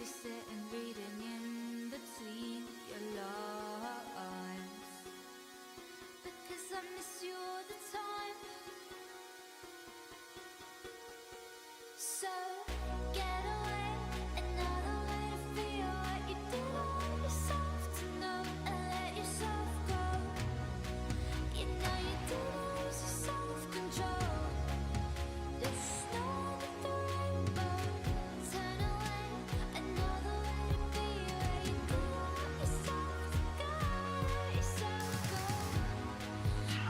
be sitting reading in between your lines, because I miss you all the time. So get away, another way to feel what you do on yourself to know and let yourself go. You know you do lose your self-control. There's no end of the rainbow. Turn away, another way to be where you do let yourself go, let yourself go.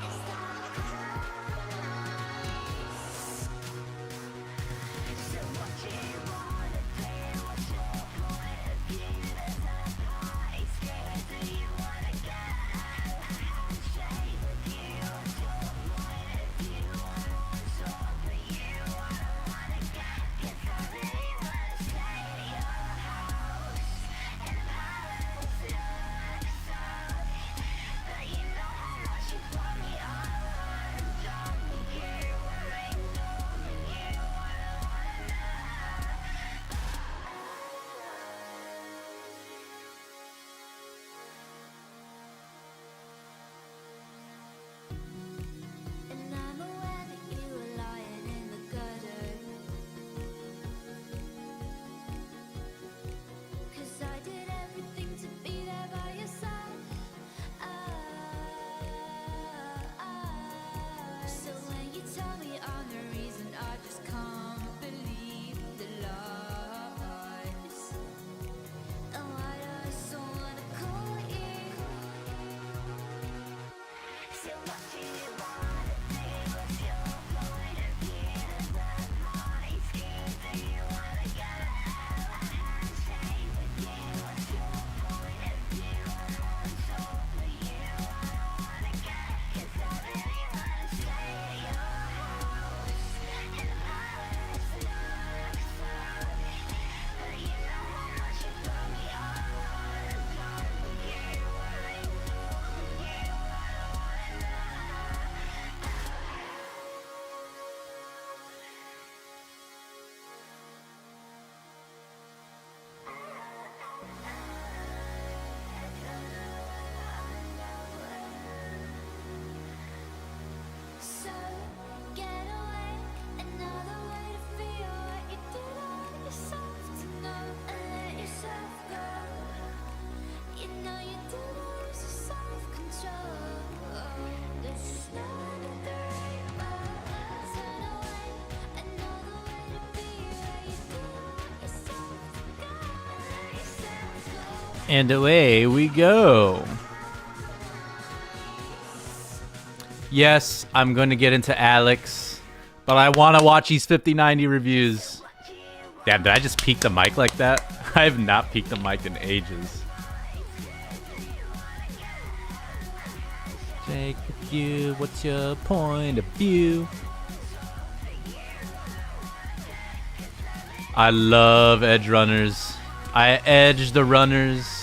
Is that a compromise? So what do you wanna do? What's your point of view? There's no point screaming. Do you wanna get a handshake with you? What's your point of view? I want talk with you. I don't wanna get, 'cause I really wanna stay at your house. And the palace looks so, but you know how much you put me on. I'm done with you. I'm ignoring you. I don't wanna know. And I'm aware that you were lying in the gutter, 'cause I did everything to be there by your side. So when you tell me I'm the reason, I just can't believe the lies. And why do I so wanna call you? So what do you wanna do? What's your point of view? There's no point scheme. Do you wanna get a handshake with you? What's your point of view? I want talk with you. I don't wanna get, 'cause I really wanna stay at your house. And the palace looks so, but you know how much you put me on. I'm done with you. I'm ignoring you. I don't wanna know. So get away, another way to feel what you did on yourself to know and let yourself go. You know you do lose your self-control. There's no end of the rainbow. Turn away, another way to be where you do let yourself go, let yourself go. And away we go. Yes, I'm going to get into Alyx, but I want to watch these 5090 reviews. Damn, did I just peek the mic like that? I have not peeked the mic in ages. Take a view, what's your point of view? I love edge runners. I edge the runners.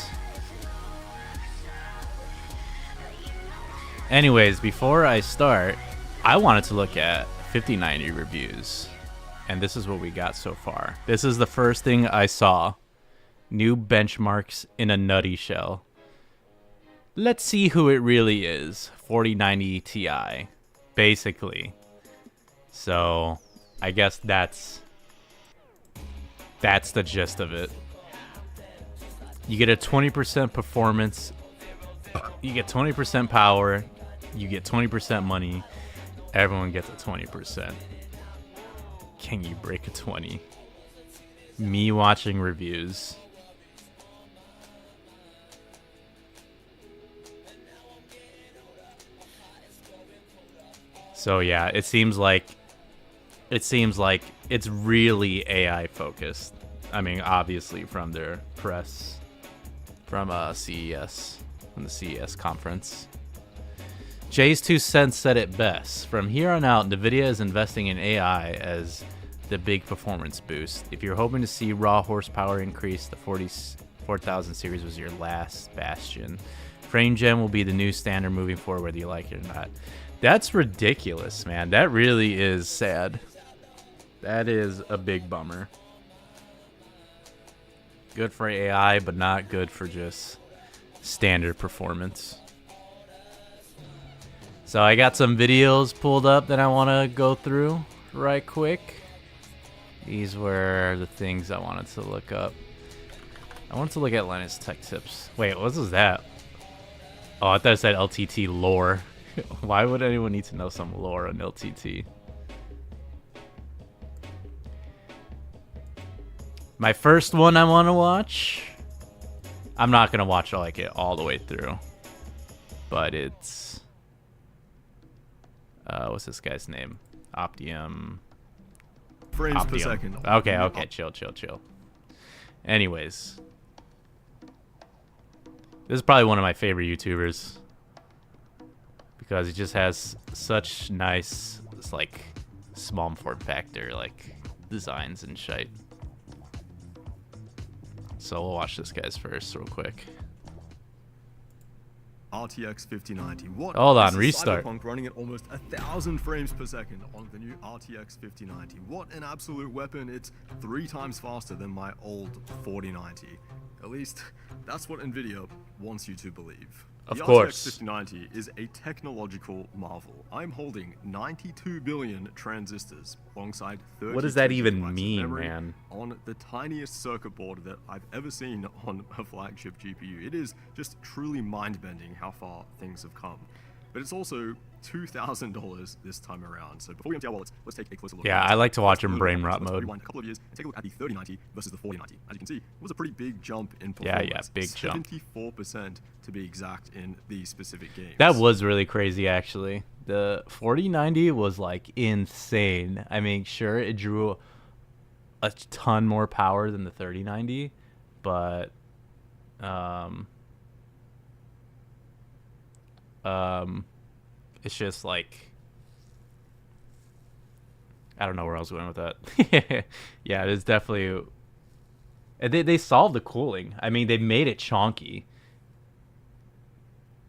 Anyways, before I start, I wanted to look at 5090 reviews. And this is what we got so far. This is the first thing I saw. New benchmarks in a nutty shell. Let's see who it really is. 4090 Ti, basically. So, I guess that's the gist of it. You get a 20% performance. You get 20% power. You get 20% money. Everyone gets a 20%. Can you break a 20? Me watching reviews. So yeah, it seems like it's really AI focused. I mean, obviously from their press from CES, from the CES conference. Jay's 2 cents said it best. From here on out, NVIDIA is investing in AI as the big performance boost. If you're hoping to see raw horsepower increase, the 4000 series was your last bastion. Frame gen will be the new standard moving forward, whether you like it or not. That's ridiculous, man. That really is sad. That is a big bummer. Good for AI, but not good for just standard performance. So I got some videos pulled up that I want to go through right quick. These were the things I wanted to look up. I wanted to look at Linus Tech Tips. Wait, what was that? Oh, I thought it said LTT lore. Why would anyone need to know some lore on LTT? My first one I want to watch. I'm not going to watch like it all the way through. But it's... what's this guy's name? Optium... frames per second. Okay, chill. Anyways. This is probably one of my favorite YouTubers. Because he just has such nice, like, small form factor, like, designs and shit. So we'll watch this guy's first real quick. RTX 5090. What? Hold on, This is restart. Cyberpunk running at almost 1,000 frames per second on the new RTX 5090. What an absolute weapon. It's 3 times faster than my old 4090. At least, that's what Nvidia wants you to believe. Of the course. RTX 5090 is a technological marvel. I'm holding 92 billion transistors alongside 30 What does that even gigabytes of mean, memory man? on the tiniest circuit board that I've ever seen on a flagship GPU. It is just truly mind-bending how far things have come. But it's also $2,000 this time around. So before we empty our wallets, let's take a closer look. Yeah, at I like to watch Let's in brain rot let's mode. rewind a couple of years and take a look at the 3090 versus the 4090. As you can see, it was a pretty big jump in Yeah, performance. big jump. 74% to be exact in these specific games. That was really crazy, actually. The 4090 was, like, insane. I mean, sure, it drew a ton more power than the 3090, but... it's just like I don't know where I was going with that. Yeah, it is definitely. They solved the cooling. I mean, they made it chonky.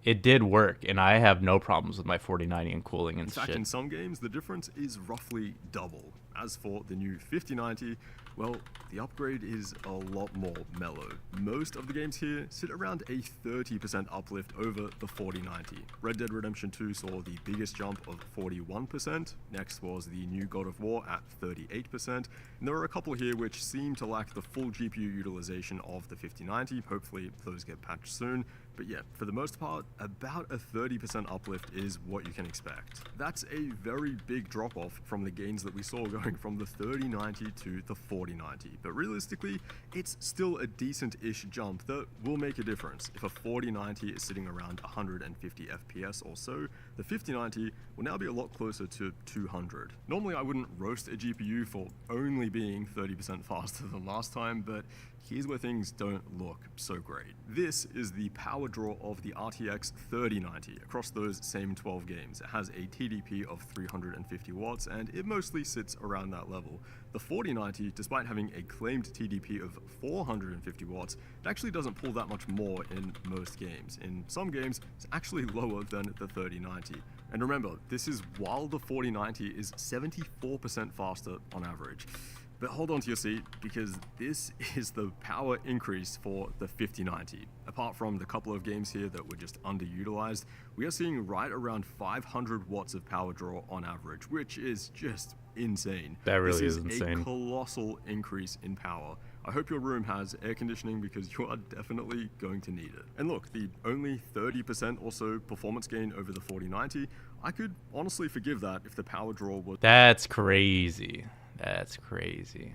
It did work, and I have no problems with my 4090 and cooling and In fact, shit. in some games, the difference is roughly double. As for the new 5090, well, the upgrade is a lot more mellow. Most of the games here sit around a 30% uplift over the 4090. Red Dead Redemption 2 saw the biggest jump of 41%. Next was the new God of War at 38%. And there are a couple here which seem to lack the full GPU utilization of the 5090. Hopefully those get patched soon. But yeah, for the most part, about a 30% uplift is what you can expect. That's a very big drop-off from the gains that we saw going from the 3090 to the 4090. But realistically, it's still a decent-ish jump that will make a difference. If a 4090 is sitting around 150 FPS or so, the 5090 will now be a lot closer to 200. Normally, I wouldn't roast a GPU for only being 30% faster than last time, but here's where things don't look so great. This is the power draw of the RTX 3090 across those same 12 games. It has a TDP of 350 watts, and it mostly sits around that level. The 4090, despite having a claimed TDP of 450 watts, it actually doesn't pull that much more in most games. In some games, it's actually lower than the 3090. And remember, this is while the 4090 is 74% faster on average. But hold on to your seat, because this is the power increase for the 5090. Apart from the couple of games here that were just underutilized, we are seeing right around 500 watts of power draw on average, which is just insane. That really this is insane. A colossal increase in power. I hope your room has air conditioning because you are definitely going to need it. And look, the only 30% or so performance gain over the 4090, I could honestly forgive that if the power draw was That's crazy. That's crazy.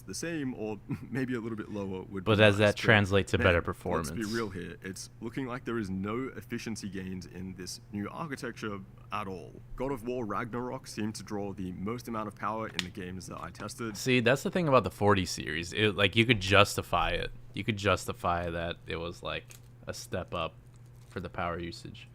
the same or maybe a little bit lower would But be does nice. that translate to man, better performance? Let's be real here. It's looking like there is no efficiency gains in this new architecture at all. God of War Ragnarok seemed to draw the most amount of power in the games that I tested. See, that's the thing about the 40 series. It, like, you could justify it. You could justify that it was like a step up for the power usage.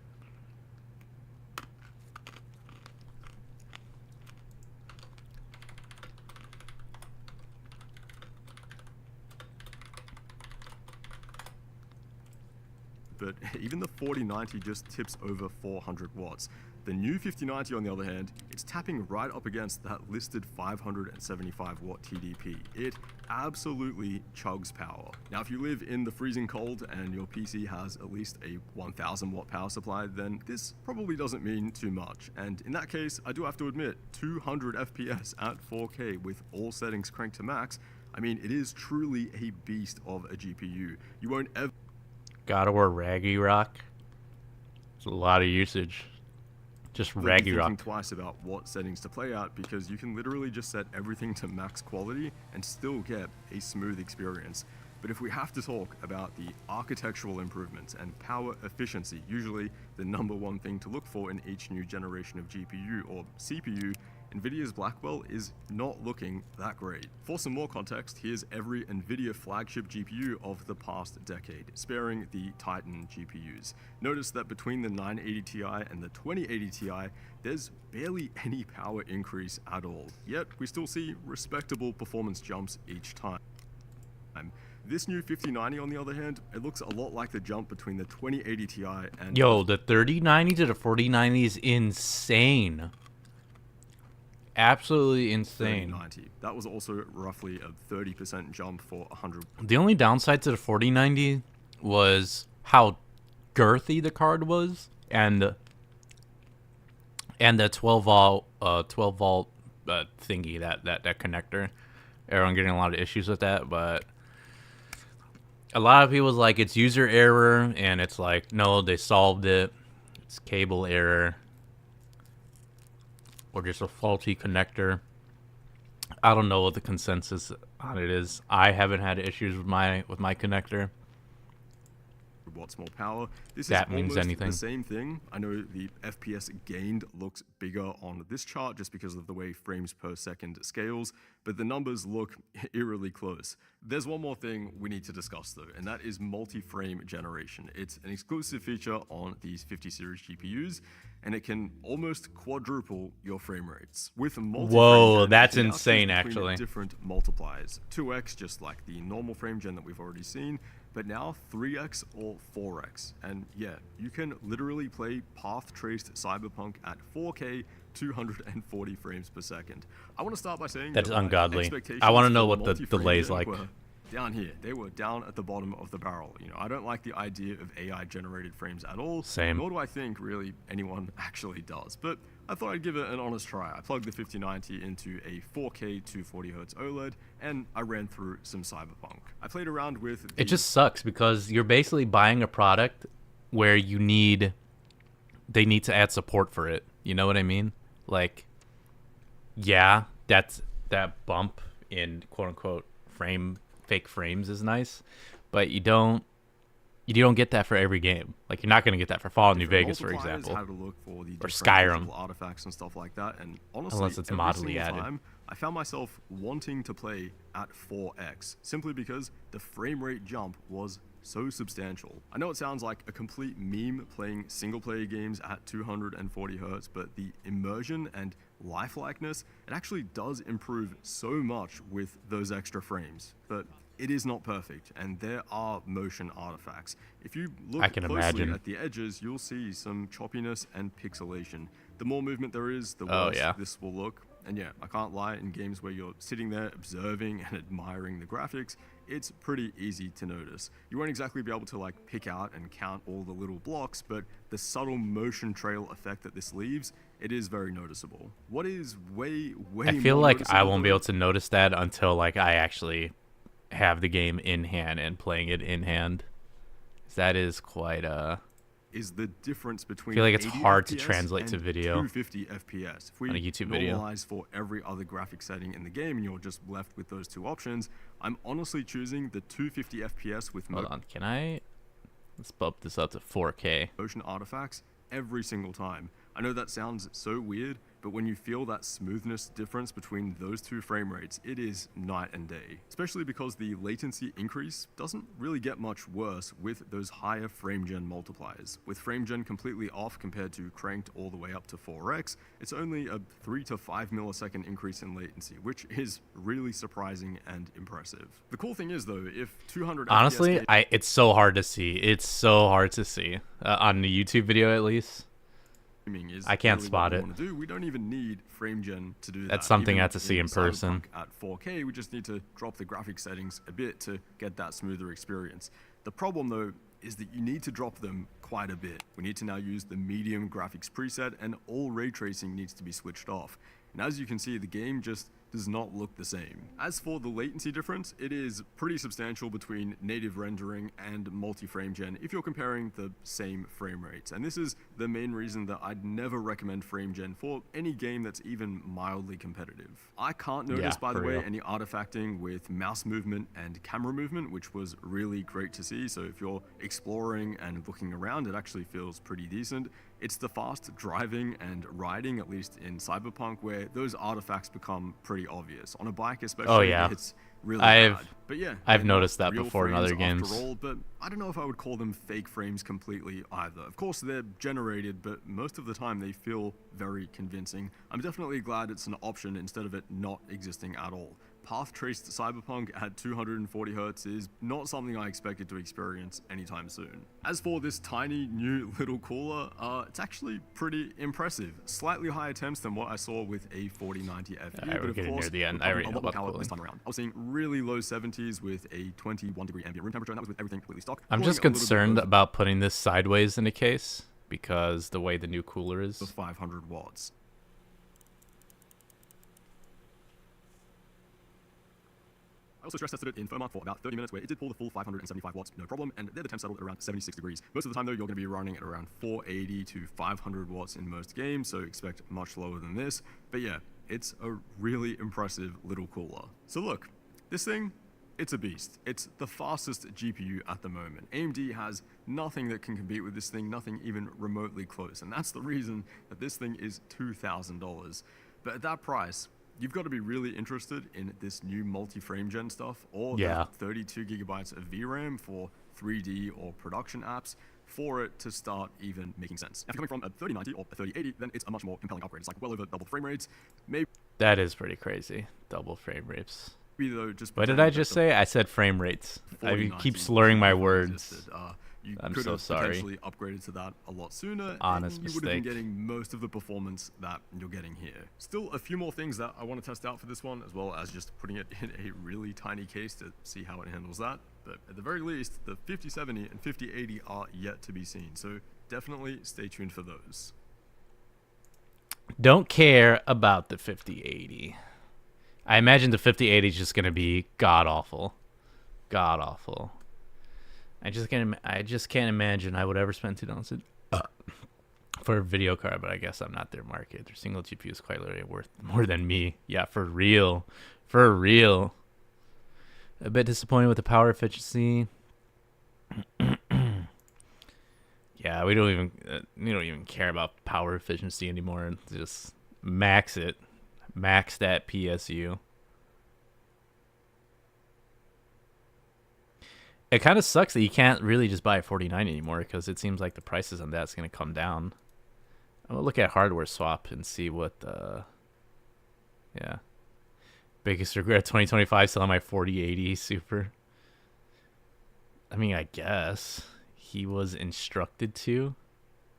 But even the 4090 just tips over 400 watts. The new 5090 on the other hand, it's tapping right up against that listed 575 watt TDP. It absolutely chugs power. Now if you live in the freezing cold and your PC has at least a 1000 watt power supply, then this probably doesn't mean too much. And in that case, I do have to admit, 200 FPS at 4K with all settings cranked to max, I mean, it is truly a beast of a GPU. You won't ever God of War Raggy Rock. It's a lot of usage. Just be Raggy thinking Rock. twice about what settings to play at, because you can literally just set everything to max quality and still get a smooth experience. But if we have to talk about the architectural improvements and power efficiency, usually the #1 thing to look for in each new generation of GPU or CPU, Nvidia's Blackwell is not looking that great. For some more context, here's every Nvidia flagship GPU of the past decade, sparing the Titan GPUs. Notice that between the 980 Ti and the 2080 Ti, there's barely any power increase at all. Yet, we still see respectable performance jumps each time. This new 5090 on the other hand, it looks a lot like the jump between the 2080 Ti and Yo, the 3090 to the 4090 is insane. Absolutely insane. 3090. That was also roughly a 30% jump for 100. The only downside to the 4090 was how girthy the card was, and the 12 volt thingy, that connector. Everyone getting a lot of issues with that, but a lot of people's like it's user error, and it's like no, they solved it. It's cable error. Or just a faulty connector. I don't know what the consensus on it is. I haven't had issues with my connector. Watts more power. This That is means almost anything. the same thing. I know the FPS gained looks bigger on this chart just because of the way frames per second scales, but the numbers look eerily close. There's one more thing we need to discuss though, and that is multi-frame generation. It's an exclusive feature on these 50 series GPUs, and it can almost quadruple your frame rates. With multi-frame Whoa, gen, that's it now insane, chooses between actually. different multipliers. 2x, just like the normal frame gen that we've already seen, but now 3x or 4x. And yeah, you can literally play path-traced Cyberpunk at 4K, 240 frames per second. I want to start by saying That's that my ungodly. expectations I wanna for know what the multi-frame delay's gen like. were down here. They were down at the bottom of the barrel. You know, I don't like the idea of AI-generated frames at all. Same. Nor do I think really anyone actually does. But I thought I'd give it an honest try. I plugged the 5090 into a 4K 240Hz OLED, and I ran through some Cyberpunk. I played around with It just sucks because you're basically buying a product where they need to add support for it. You know what I mean? Like, yeah, that bump in quote unquote fake frames is nice, but you don't get that for every game. Like, you're not going to get that for Fallout New Vegas, for multipliers, example. how to look for the Or different Skyrim. visual artifacts and stuff like that. And honestly, Unless it's every modelly single added. time, I found myself wanting to play at 4x simply because the frame rate jump was so substantial. I know it sounds like a complete meme playing single player games at 240 Hz, but the immersion and lifelikeness, it actually does improve so much with those extra frames. But it is not perfect, and there are motion artifacts. If you look I can closely imagine. at the edges, you'll see some choppiness and pixelation. The more movement there is, the Oh, worse yeah. this will look. And yeah, I can't lie, in games where you're sitting there observing and admiring the graphics, it's pretty easy to notice. You won't exactly be able to like pick out and count all the little blocks, but the subtle motion trail effect that this leaves, it is very noticeable. What is way I feel more like I noticeable, won't be though, able to notice that until like I actually have the game in hand and playing it in hand. That is quite is the difference between feel like it's 80 hard to FPS translate to and video 250 FPS. If we on a YouTube video. normalize for every other graphic setting in the game and you're just left with those two options, I'm honestly choosing the 250 FPS with Hold on, let's bump this up to 4K. motion artifacts every single time. I know that sounds so weird, but when you feel that smoothness difference between those two frame rates, it is night and day. Especially because the latency increase doesn't really get much worse with those higher frame gen multipliers. With frame gen completely off compared to cranked all the way up to 4x, it's only a 3 to 5 millisecond increase in latency, which is really surprising and impressive. The cool thing is though, if 200 Honestly, FPS it's so hard to see. It's so hard to see on the YouTube video, at least. is I can't really spot what we it. want to do. We don't even need frame gen to do that. That's something I Even have to see in person. Cyberpunk at 4K, we just need to drop the graphic settings a bit to get that smoother experience. The problem though is that you need to drop them quite a bit. We need to now use the medium graphics preset, and all ray tracing needs to be switched off. And as you can see, the game just does not look the same. As for the latency difference, it is pretty substantial between native rendering and multi-frame gen if you're comparing the same frame rates. And this is the main reason that I'd never recommend frame gen for any game that's even mildly competitive. I can't notice, by the way, any artifacting with mouse movement and camera movement, which was really great to see. So if you're exploring and looking around, it actually feels pretty decent. It's the fast driving and riding, at least in Cyberpunk, where those artifacts become pretty obvious. On a bike especially, it's really bad. But yeah, I've noticed that real before in frames other games. after all, but I don't know if I would call them fake frames completely either. Of course, they're generated, but most of the time they feel very convincing. I'm definitely glad it's an option instead of it not existing at all. Path-traced Cyberpunk at 240 Hz is not something I expected to experience anytime soon. As for this tiny new little cooler, it's actually pretty impressive. Slightly higher temps than what I saw with a 4090 FE, but we're of getting course, near the end. with I already a know lot more about the power cooling. this time around. I was seeing really low 70s with a 21 degree ambient room temperature, and that was with everything completely stock. I'm just concerned about putting this sideways in a case because the way the new cooler is. 500 watts. I also stress tested it in Fermat for about 30 minutes, where it did pull the full 575 watts, no problem, and there the temp settled at around 76 degrees. Most of the time though, you're going to be running at around 480 to 500 watts in most games, so expect much lower than this. But yeah, it's a really impressive little cooler. So look, this thing, it's a beast. It's the fastest GPU at the moment. AMD has nothing that can compete with this thing, nothing even remotely close, and that's the reason that this thing is $2,000. But at that price, you've got to be really interested in this new multi-frame gen stuff, or the 32 gigabytes of VRAM for 3D or production apps, for it to start even making sense. If you're coming from a 3090 or a 3080, then it's a much more compelling upgrade. It's like well over double frame rates. Maybe that is pretty crazy. Double frame rates. Though, just what did I just say? I said frame rates. I keep slurring my words. I'm so sorry. Potentially upgraded to that a lot sooner. Honest and you would have mistake. been getting most of the performance that you're getting here. Still, a few more things that I want to test out for this one, as well as just putting it in a really tiny case to see how it handles that. But at the very least, the 5070 and 5080 are yet to be seen. So definitely stay tuned for those. Don't care about the 5080. I imagine the 5080 is just going to be god awful. God awful. I just can't imagine I would ever spend $2 for a video card, but I guess I'm not their market. Their single GPU is quite literally worth more than me. Yeah, for real. For real. A bit disappointed with the power efficiency. Yeah, we don't even care about power efficiency anymore. Just max it. Max that PSU. It kind of sucks that you can't really just buy a 4090 anymore, because it seems like the prices on that's going to come down. I'm going to look at hardware swap and see what yeah. Biggest regret 2025, selling my 4080 Super. I mean, I guess he was instructed to.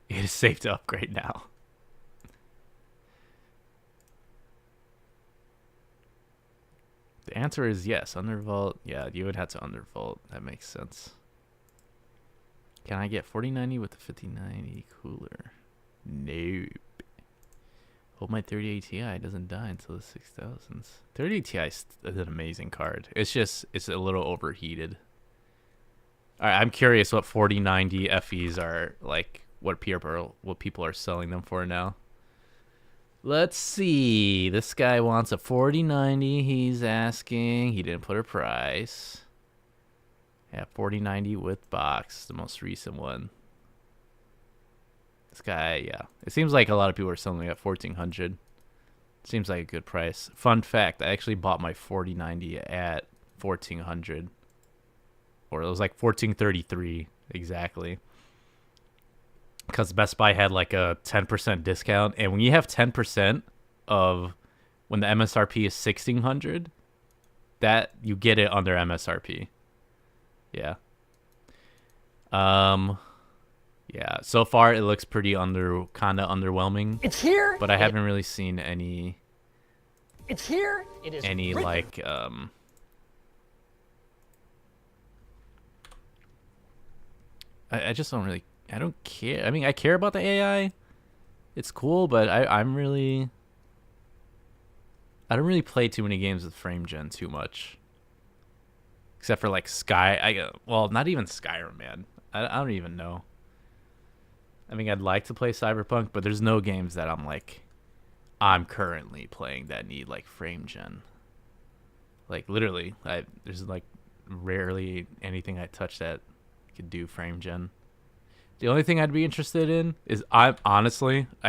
It is safe to upgrade now. The answer is yes. Undervolt. Yeah, you would have to undervolt. That makes sense. Can I get 4090 with the 5090 cooler? Nope. Hope my 3080 Ti doesn't die until the 6000s. 3080 Ti is an amazing card. It's a little overheated. Alright, I'm curious what 4090 FEs are like. What people are selling them for now. Let's see. This guy wants a 4090. He's asking. He didn't put a price. Yeah, 4090 with box, the most recent one. This guy, yeah. It seems like a lot of people are selling it at 1400. Seems like a good price. Fun fact, I actually bought my 4090 at 1400. Or it was like 1433 exactly. Because Best Buy had like a 10% discount, and when you have 10% of when the MSRP is 1600, that you get it under MSRP. Yeah. Yeah, so far it looks pretty kind of underwhelming. It's here. But I haven't really seen any It's here. It is any written. like I just don't really, I don't care. I mean, I care about the AI. It's cool, but I don't really play too many games with frame gen too much. Except for like well, not even Skyrim, man. I don't even know. I mean, I'd like to play Cyberpunk, but there's no games that I'm currently playing that need like frame gen. Like literally, there's like rarely anything I touch that could do frame gen. The only thing I'd be interested in is I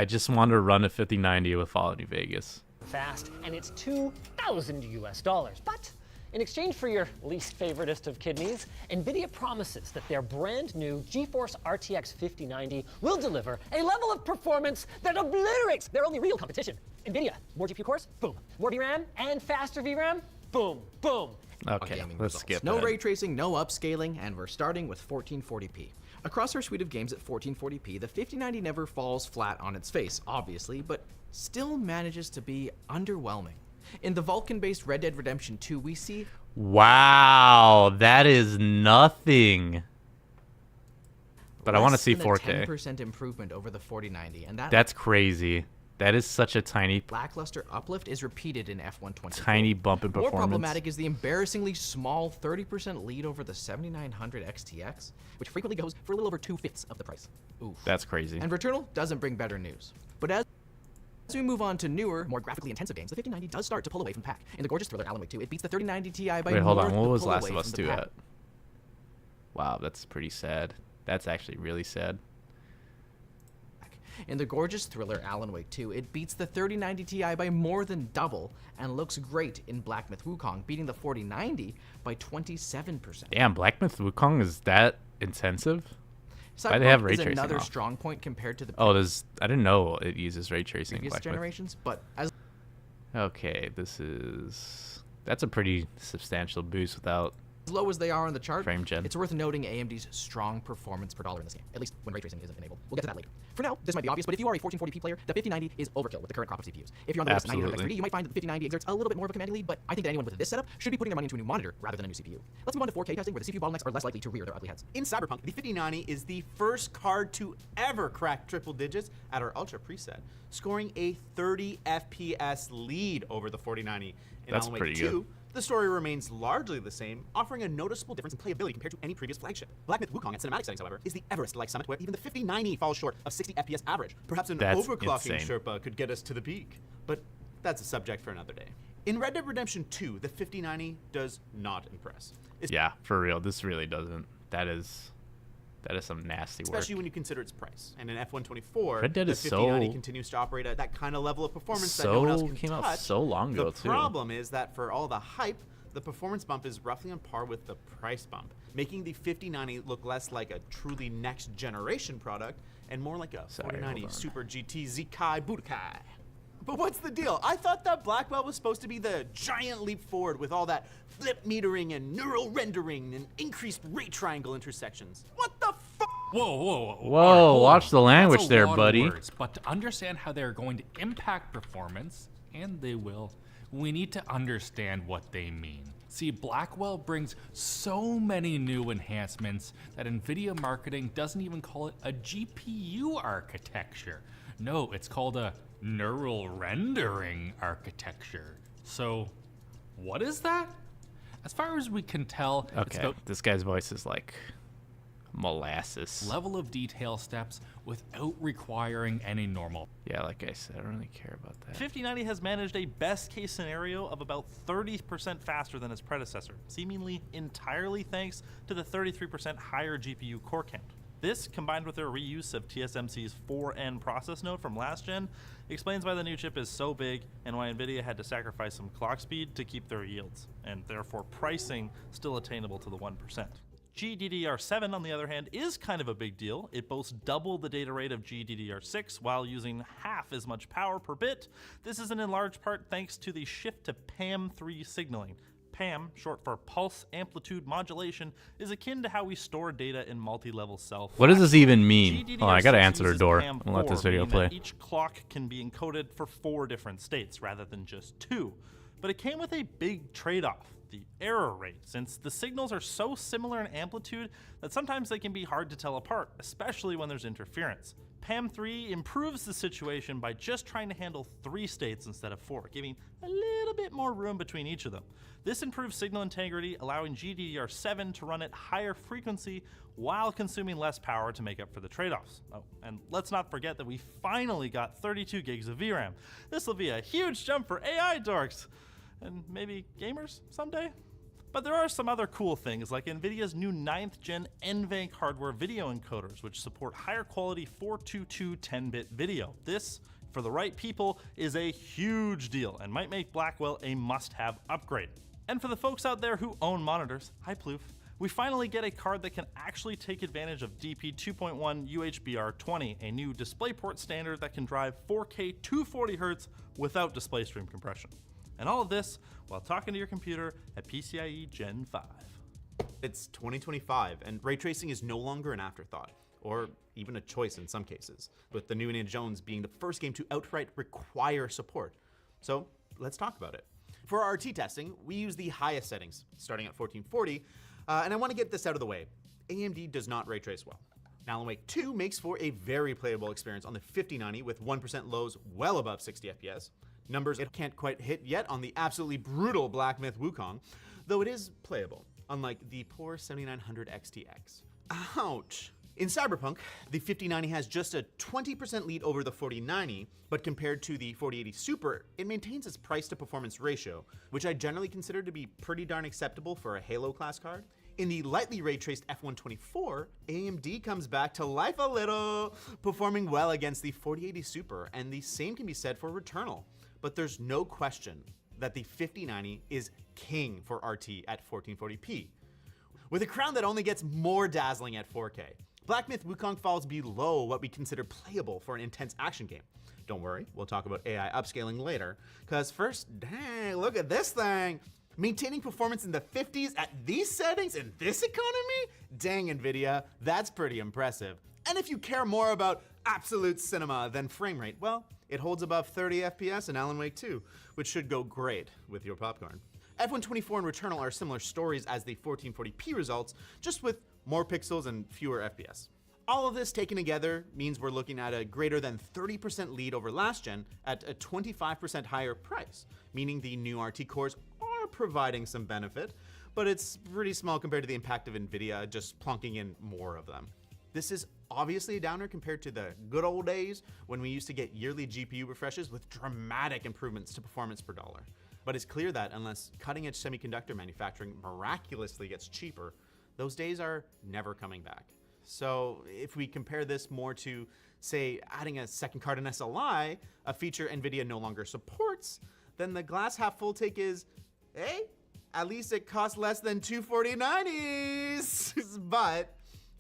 just want to run a 5090 with Fallout New Vegas. Fast, and it's $2,000. But in exchange for your least favoritist of kidneys, NVIDIA promises that their brand new GeForce RTX 5090 will deliver a level of performance that obliterates their only real competition. NVIDIA, more GPU cores? Boom. More VRAM and faster VRAM? Boom, boom. Okay, Gaming let's results. skip No that. ray tracing, no upscaling, and we're starting with 1440p. Across our suite of games at 1440p, the 5090 never falls flat on its face, obviously, but still manages to be underwhelming. In the Vulkan-based Red Dead Redemption 2, we see Wow, that is nothing. But I want to less see than a 4K. 10% improvement over the 4090, and that That's crazy. That is such a tiny lackluster uplift is repeated in F124. tiny bump in More performance. problematic is the embarrassingly small 30% lead over the 7900 XTX, which frequently goes for a little over 2/5 of the price. Oof. That's crazy. And Returnal doesn't bring better news. But as we move on to newer, more graphically intensive games, the 5090 does start to pull away from the pack. In the gorgeous thriller Alan Wake 2, it beats the 3090 Ti by Wait, hold more on. than What the was pull Last away of Us from the 2 pack. at? Wow, that's pretty sad. That's actually really sad. In the gorgeous thriller Alan Wake 2, it beats the 3090 Ti by more than double and looks great in Black Myth Wukong, beating the 4090 by 27%. Damn, Black Myth Wukong is that intensive? Why they Cyberpunk have ray is tracing another off? strong point compared to the Oh, I didn't know it uses ray tracing. previous Black Myth. generations, but as Okay, that's a pretty substantial boost without. low as they are on the chart, Frame gen. it's worth noting AMD's strong performance per dollar in this game, at least when ray tracing isn't enabled. We'll get to that later. For now, this might be obvious, but if you are a 1440p player, the 5090 is overkill with the current crop of CPUs. If you're on the latest 90 Absolutely. X3D, you might find that the 5090 exerts a little bit more of a commanding lead, but I think that anyone with this setup should be putting their money into a new monitor rather than a new CPU. Let's move on to 4K testing, where the CPU bottlenecks are less likely to rear their ugly heads. In Cyberpunk, the 5090 is the first card to ever crack triple digits at our Ultra preset, scoring a 30 FPS lead over the 4090. In That's Alan Wake pretty 2, good. the story remains largely the same, offering a noticeable difference in playability compared to any previous flagship. Black Myth Wukong at cinematic settings, however, is the Everest-like summit where even the 5090 falls short of 60 FPS average. Perhaps an That's overclocking insane. Sherpa could get us to the peak, but that's a subject for another day. In Red Dead Redemption 2, the 5090 does not impress. Yeah, for real. This really doesn't. That is some nasty work. Especially when you consider its price. And in F124, Red Dead the is 5090 so- continues to operate at that kind of level of performance that no one else can came out touch. so long ago, The too. problem is that for all the hype, the performance bump is roughly on par with the price bump, making the 5090 look less like a truly next generation product and more like a Sorry, 4090 hold on. Super GT Zikai Budokai. But what's the deal? I thought that Blackwell was supposed to be the giant leap forward with all that flip metering and neural rendering and increased ray triangle intersections. What the fuck? Whoa, whoa, whoa. Whoa, Alright, hold watch on. the language That's a there, lot of buddy. words, but to understand how they're going to impact performance, and they will, we need to understand what they mean. See, Blackwell brings so many new enhancements that NVIDIA marketing doesn't even call it a GPU architecture. No, it's called a neural rendering architecture. So, what is that? As far as we can tell, it's Okay, about this guy's voice is like molasses. level of detail steps without requiring any normal. Yeah, like I said, I don't really care about that. 5090 has managed a best case scenario of about 30% faster than its predecessor, seemingly entirely thanks to the 33% higher GPU core count. This, combined with their reuse of TSMC's 4N process node from last gen, explains why the new chip is so big and why NVIDIA had to sacrifice some clock speed to keep their yields, and therefore pricing still attainable to the 1%. GDDR7, on the other hand, is kind of a big deal. It boasts double the data rate of GDDR6 while using half as much power per bit. This isn't in large part thanks to the shift to PAM3 signaling. PAM, short for Pulse Amplitude Modulation, is akin to how we store data in multi-level cell. What does this even mean? GDDR6 Oh, I gotta answer the uses door. PAM4, I'll let this video meaning play. that each clock can be encoded for 4 different states rather than just 2. But it came with a big trade-off, the error rate, since the signals are so similar in amplitude that sometimes they can be hard to tell apart, especially when there's interference. PAM3 improves the situation by just trying to handle 3 states instead of 4, giving a little bit more room between each of them. This improves signal integrity, allowing GDDR7 to run at higher frequency while consuming less power to make up for the trade-offs. Oh, and let's not forget that we finally got 32 gigs of VRAM. This will be a huge jump for AI dorks, and maybe gamers someday? But there are some other cool things, like NVIDIA's new 9th gen NVENC hardware video encoders, which support higher quality 422 10-bit video. This, for the right people, is a huge deal and might make Blackwell a must-have upgrade. And for the folks out there who own monitors, hi Ploof, we finally get a card that can actually take advantage of DP 2.1 UHBR20, a new DisplayPort standard that can drive 4K 240Hz without display stream compression. And all of this while talking to your computer at PCIe Gen 5. It's 2025, and ray tracing is no longer an afterthought, or even a choice in some cases, with the new Indiana Jones being the first game to outright require support. So let's talk about it. For our RT testing, we use the highest settings, starting at 1440, and I want to get this out of the way. AMD does not ray trace well. Alan Wake 2 makes for a very playable experience on the 5090 with 1% lows well above 60 FPS. Numbers it can't quite hit yet on the absolutely brutal Black Myth Wukong, though it is playable, unlike the poor 7900 XTX. Ouch! In Cyberpunk, the 5090 has just a 20% lead over the 4090, but compared to the 4080 Super, it maintains its price to performance ratio, which I generally consider to be pretty darn acceptable for a Halo class card. In the lightly ray-traced F124, AMD comes back to life a little, performing well against the 4080 Super, and the same can be said for Returnal. But there's no question that the 5090 is king for RT at 1440p, with a crown that only gets more dazzling at 4K. Black Myth Wukong falls below what we consider playable for an intense action game. Don't worry, we'll talk about AI upscaling later, because first, dang, look at this thing! Maintaining performance in the 50s at these settings in this economy? Dang, NVIDIA, that's pretty impressive. And if you care more about absolute cinema than frame rate, well, it holds above 30 FPS in Alan Wake 2, which should go great with your popcorn. F124 and Returnal are similar stories as the 1440p results, just with more pixels and fewer FPS. All of this taken together means we're looking at a greater than 30% lead over last gen at a 25% higher price, meaning the new RT cores are providing some benefit, but it's pretty small compared to the impact of NVIDIA just plonking in more of them. This is obviously a downer compared to the good old days when we used to get yearly GPU refreshes with dramatic improvements to performance per dollar. But it's clear that unless cutting-edge semiconductor manufacturing miraculously gets cheaper, those days are never coming back. So if we compare this more to, say, adding a second card in SLI, a feature NVIDIA no longer supports, then the glass half full take is, hey, at least it costs less than 24090s. But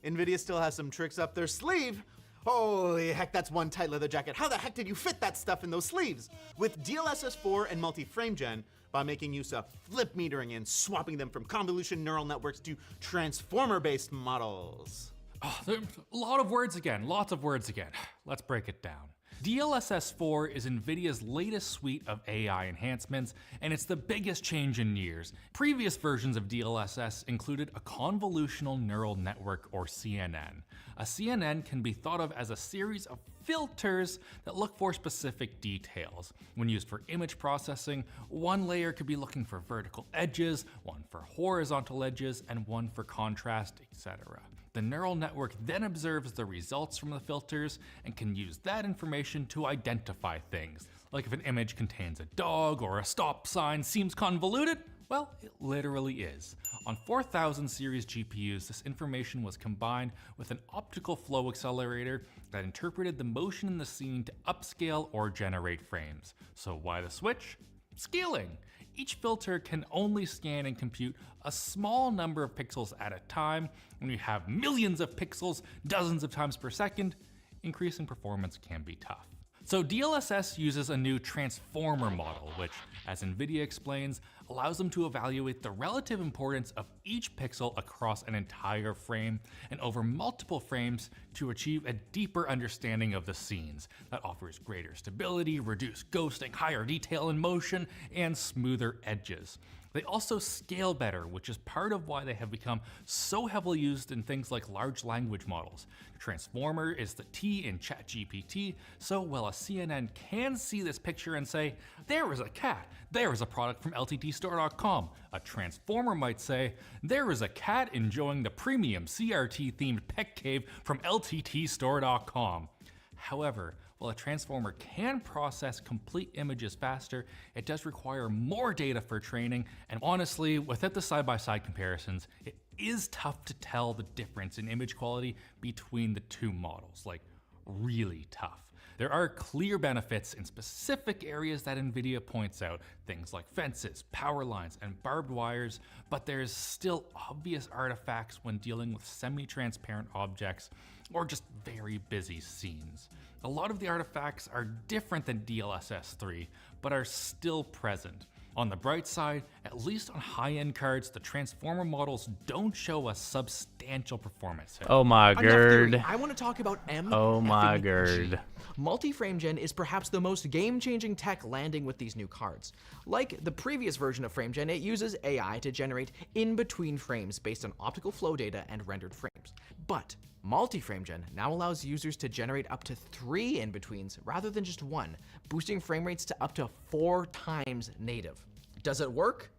NVIDIA still has some tricks up their sleeve. Holy heck, that's one tight leather jacket. How the heck did you fit that stuff in those sleeves? With DLSS 4 and multi-frame gen, by making use of flip metering and swapping them from convolution neural networks to transformer-based models. Oh, there are a lot of words again, lots of words again. Let's break it down. DLSS 4 is NVIDIA's latest suite of AI enhancements, and it's the biggest change in years. Previous versions of DLSS included a convolutional neural network, or CNN. A CNN can be thought of as a series of filters that look for specific details. When used for image processing, one layer could be looking for vertical edges, one for horizontal edges, and one for contrast, etc. The neural network then observes the results from the filters and can use that information to identify things. Like if an image contains a dog or a stop sign seems convoluted, well, it literally is. On 4000 series GPUs, this information was combined with an optical flow accelerator that interpreted the motion in the scene to upscale or generate frames. So why the switch? Scaling. Each filter can only scan and compute a small number of pixels at a time. When you have millions of pixels dozens of times per second, increasing performance can be tough. So DLSS uses a new transformer model, which, as NVIDIA explains, allows them to evaluate the relative importance of each pixel across an entire frame and over multiple frames to achieve a deeper understanding of the scenes that offers greater stability, reduced ghosting, higher detail in motion, and smoother edges. They also scale better, which is part of why they have become so heavily used in things like large language models. Transformer is the T in ChatGPT, so while a CNN can see this picture and say, there is a cat, there is a product from LTTstore.com, a transformer might say, there is a cat enjoying the premium CRT-themed pet cave from LTTstore.com. However, while a transformer can process complete images faster, it does require more data for training, and honestly, without the side-by-side comparisons, it is tough to tell the difference in image quality between the two models, like really tough. There are clear benefits in specific areas that NVIDIA points out, things like fences, power lines, and barbed wires, but there's still obvious artifacts when dealing with semi-transparent objects or just very busy scenes. A lot of the artifacts are different than DLSS 3, but are still present. On the bright side, at least on high-end cards, the transformer models don't show a substantial performance hit. Oh my Enough theory. god. I want to talk about M. Oh my effing G. god. Multi-frame gen is perhaps the most game-changing tech landing with these new cards. Like the previous version of frame gen, it uses AI to generate in-between frames based on optical flow data and rendered frames. But multi-frame gen now allows users to generate up to 3 in-betweens rather than just 1, boosting frame rates to up to 4 times native. Does it work?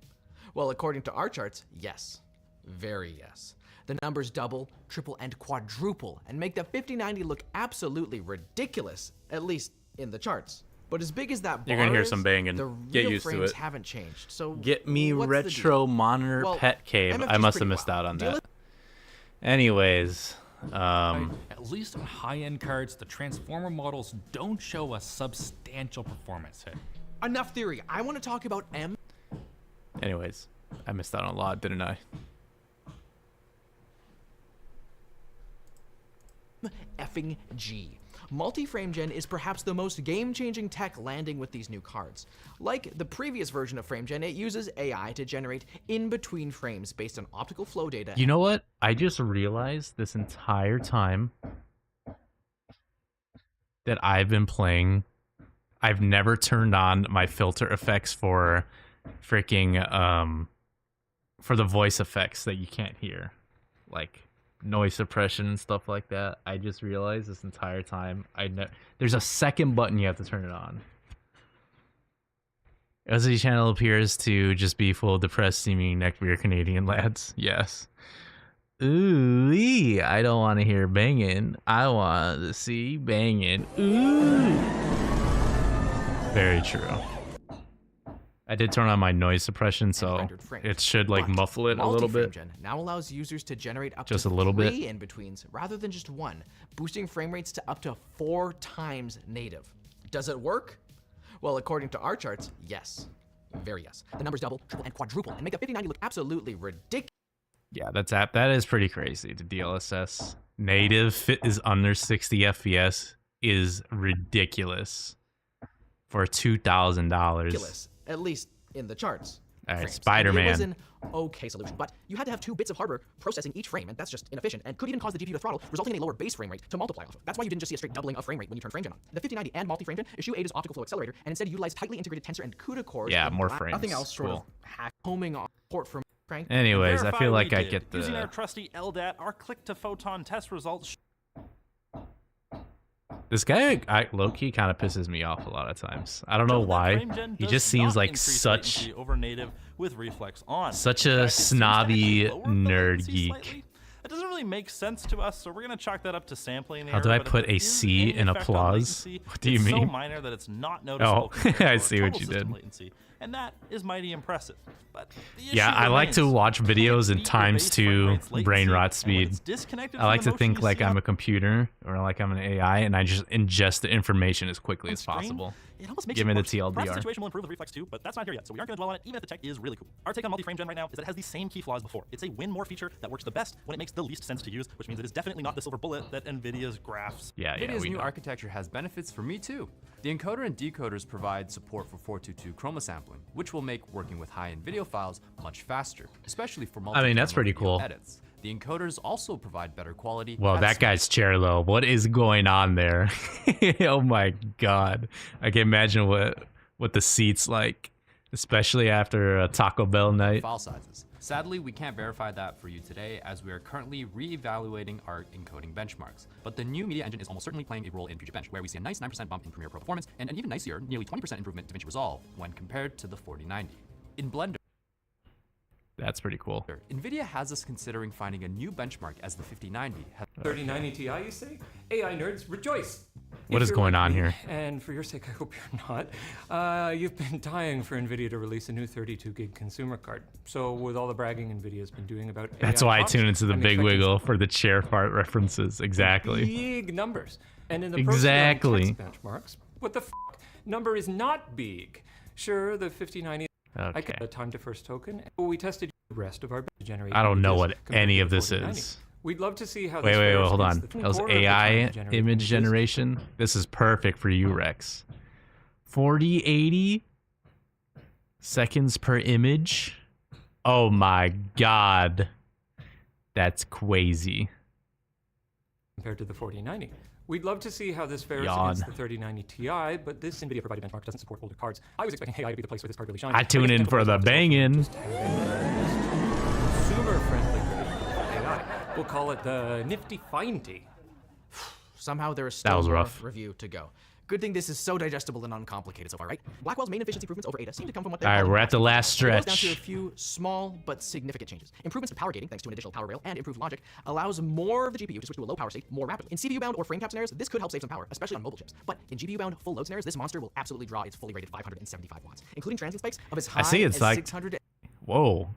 Well, according to our charts, yes. Very yes. The numbers double, triple, and quadruple, and make the 5090 look absolutely ridiculous, at least in the charts. But as big as that bar You're gonna hear is, some banging. the Get real used to frames it. haven't changed. So Get me what's the retro deal? monitor Well, pet cave. MFG I is must have pretty missed wild. out on Deal that. Anyways, At least on high-end cards, the transformer models don't show a substantial performance hit. Enough theory. I want to talk about M. anyways, I missed out on a lot, didn't I? Effing G. Multi-frame gen is perhaps the most game-changing tech landing with these new cards. Like the previous version of frame gen, it uses AI to generate in-between frames based on optical flow data. You know what? I just realized this entire time that I've been playing, I've never turned on my filter effects for freaking for the voice effects that you can't hear, like noise suppression and stuff like that. I just realized this entire time there's a second button you have to turn it on. LCD channel appears to just be full of depressed seeming neckbeard Canadian lads. Yes. Ooh, I don't want to hear banging. I want to see banging. Ooh. Very true. I did turn on my noise suppression, so rendered frames. it should like But muffle it a little multi-frame bit. gen now allows users to generate up Just to a little bit. 3 in-betweens rather than just 1, boosting frame rates to up to 4 times native. Does it work? Well, according to our charts, yes. Very yes. The numbers double, triple, and quadruple, and make the 5090 look absolutely ridiculous. Yeah, that is pretty crazy. The DLSS native fit is under 60 FPS is ridiculous for $2,000. At least in the charts. All right, frames. Spider-Man. And it was an okay solution, but you had to have 2 bits of hardware processing each frame, and that's just inefficient, and could even cause the GPU to throttle, resulting in a lower base frame rate to multiply off of. That's why you didn't just see a straight doubling of frame rate when you turn frame gen on. The 5090 and multi-frame gen eschew ADA's optical flow accelerator, and instead utilize tightly integrated tensor and CUDA cores. Yeah, with more black- frames. Nothing else short Cool. of homing on port from crank. Anyways, I Verify feel we like I did. get Using our the trusty LDAT, our click-to-photon test results this guy low-key kind of pisses me off a lot of times. I don't know show that why. frame gen He does just seems not like increase such latency over native with reflex on. such In a fact, it seems to actually snobby lower the nerd latency geek. slightly. That doesn't really make sense to us, so we're gonna chalk that up to sampling How error, do I but if put there a is C any in effect on applause? latency, What do you it's so mean? minor that it's not noticeable Oh, compared to I our see what total you system did. latency. and that is mighty impressive. But the Yeah, issue I like to remains, watch you can't videos in beat your times base frame 2 rate's brain latency, rot and when speed. it's disconnected I from like the to motion think you like see I'm on a computer or like I'm an AI, and I just ingest the information as quickly as screen, possible. It almost makes Give it me the worse. Perhaps the TLDR. situation will improve with Reflex 2, but that's not here yet, so we aren't going to dwell on it, even if the tech is really cool. Our take on multi-frame gen right now is that it has the same key flaws before. It's a win more feature that works the best when it makes the least sense to use, which means it is definitely not the silver bullet that NVIDIA's graphs. Yeah, NVIDIA's we new know. architecture has benefits for me too. The encoder and decoders provide support for 422 chroma sampling, which will make working with high-end video files much faster, especially for that's pretty video cool. edits. The encoders also provide better quality. Well, at that guy's chair low. What is going on there? Oh my god. I can imagine what the seat's like, especially after a Taco Bell night. file sizes. Sadly, we can't verify that for you today as we are currently re-evaluating our encoding benchmarks. But the new media engine is almost certainly playing a role in Future Bench, where we see a nice 9% bump in Premiere Pro performance and an even nicer, nearly 20% improvement in DaVinci Resolve when compared to the 4090. In Blender, That's pretty cool. NVIDIA has us considering finding a new benchmark as the 5090 has 3090 Ti, you say? AI nerds, rejoice! What If is you're going like on me, here? And for your sake, I hope you're not. You've been dying for NVIDIA to release a new 32 gig consumer card. So with all the bragging NVIDIA's been doing about That's AI why I talks, tune into the I'm Big expecting Wiggle for the chair fart references. Exactly. big numbers. And in the Exactly. Procyon text benchmarks, what the number is not big. Sure, the 5090 I Okay. got a time to first token. We tested the rest of our to generate I don't know images what compared any to of the this 4090. is. We'd love to see how Wait, this wait, fares hold on. against the That was quarter of the time AI to generate image images. generation. This is perfect for you, Rex. 4080 seconds per image. Oh my god. That's crazy. Compared to the 4090. We'd love to see how this fares Yawn. against the 3090 Ti, but this NVIDIA provided benchmark doesn't support older cards. I was expecting AI to be the place where this card really shines. I tune in for the banging. Consumer-friendly AI. We'll call it the Nifty Findy. Somehow there is still was more rough. review to go. Good thing this is so digestible and uncomplicated so far, right? Blackwell's main efficiency improvements over Ada seem to come from what they're All right, calling we're at the last It boils down to a stretch. few small but significant changes. Improvements to power gating, thanks to an additional power rail and improved logic, allows more of the GPU to switch to a low power state more rapidly. In CPU-bound or frame cap scenarios, this could help save some power, especially on mobile chips. But in GPU-bound full load scenarios, this monster will absolutely draw its fully rated 575 watts, including transient spikes of as high see it's as like- 637 Whoa.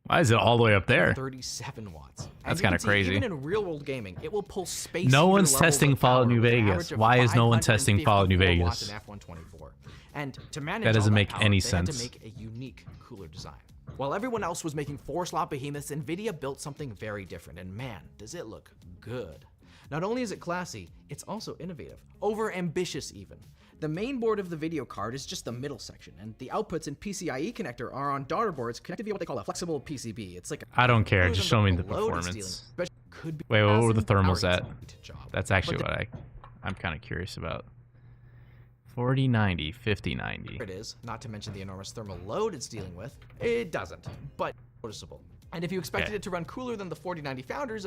Why is it all the way up there? watts. That's And you kinda can see, crazy. Even in real-world gaming, it will pull space. No heater one's levels testing of Fallout power New with an Vegas. average of Why is no one testing Fallout New 554 watts Vegas? in F124. And to manage That doesn't all make power, any they had to sense. make a unique cooler design. While everyone else was making 4-slot behemoths, NVIDIA built something very different, and man, does it look good. Not only is it classy, it's also innovative, over-ambitious even. The main board of the video card is just the middle section, and the outputs and PCIe connector are on daughter boards connected via what they call a flexible PCB. It's like I don't care. cooler Just than show me the load is performance. stealing, but could be Wait, what were the passing power thermals at? gets a job. That's actually But what I'm kind of curious about. 4090, 5090. it is, not to mention the enormous thermal load it's dealing with. It doesn't, but noticeable. And if you expected Okay. it to run cooler than the 4090 Founders,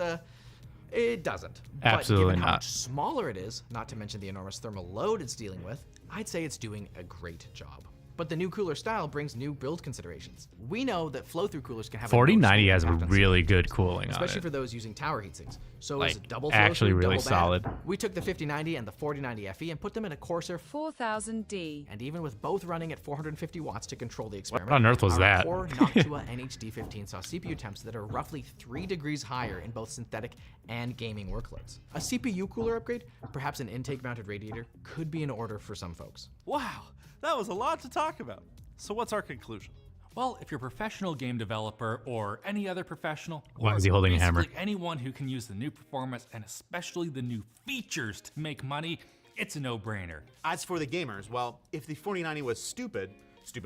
it doesn't. Absolutely but given how not. much smaller it is, not to mention the enormous thermal load it's dealing with, I'd say it's doing a great job. But the new cooler style brings new build considerations. We know that flow-through coolers can have a 4090 noticeable has impact on really CPU, good cooling on especially it. for those using tower heatsinks. So Like, is double actually flow-through really double bad? solid. We took the 5090 and the 4090 FE and put them in a Corsair 4000D. and even with both running at 450 watts to control the experiment, on earth was our that? Core Noctua NHD15 saw CPU temps that are roughly 3 degrees higher in both synthetic and gaming workloads. A CPU cooler upgrade, perhaps an intake-mounted radiator, could be in order for some folks. Wow, that was a lot to talk about. So what's our conclusion? Well, if you're a professional game developer or any other professional, Why or is he holding a hammer? basically anyone who can use the new performance and especially the new features to make money, it's a no-brainer. As for the gamers, well, if the 4090 was stupid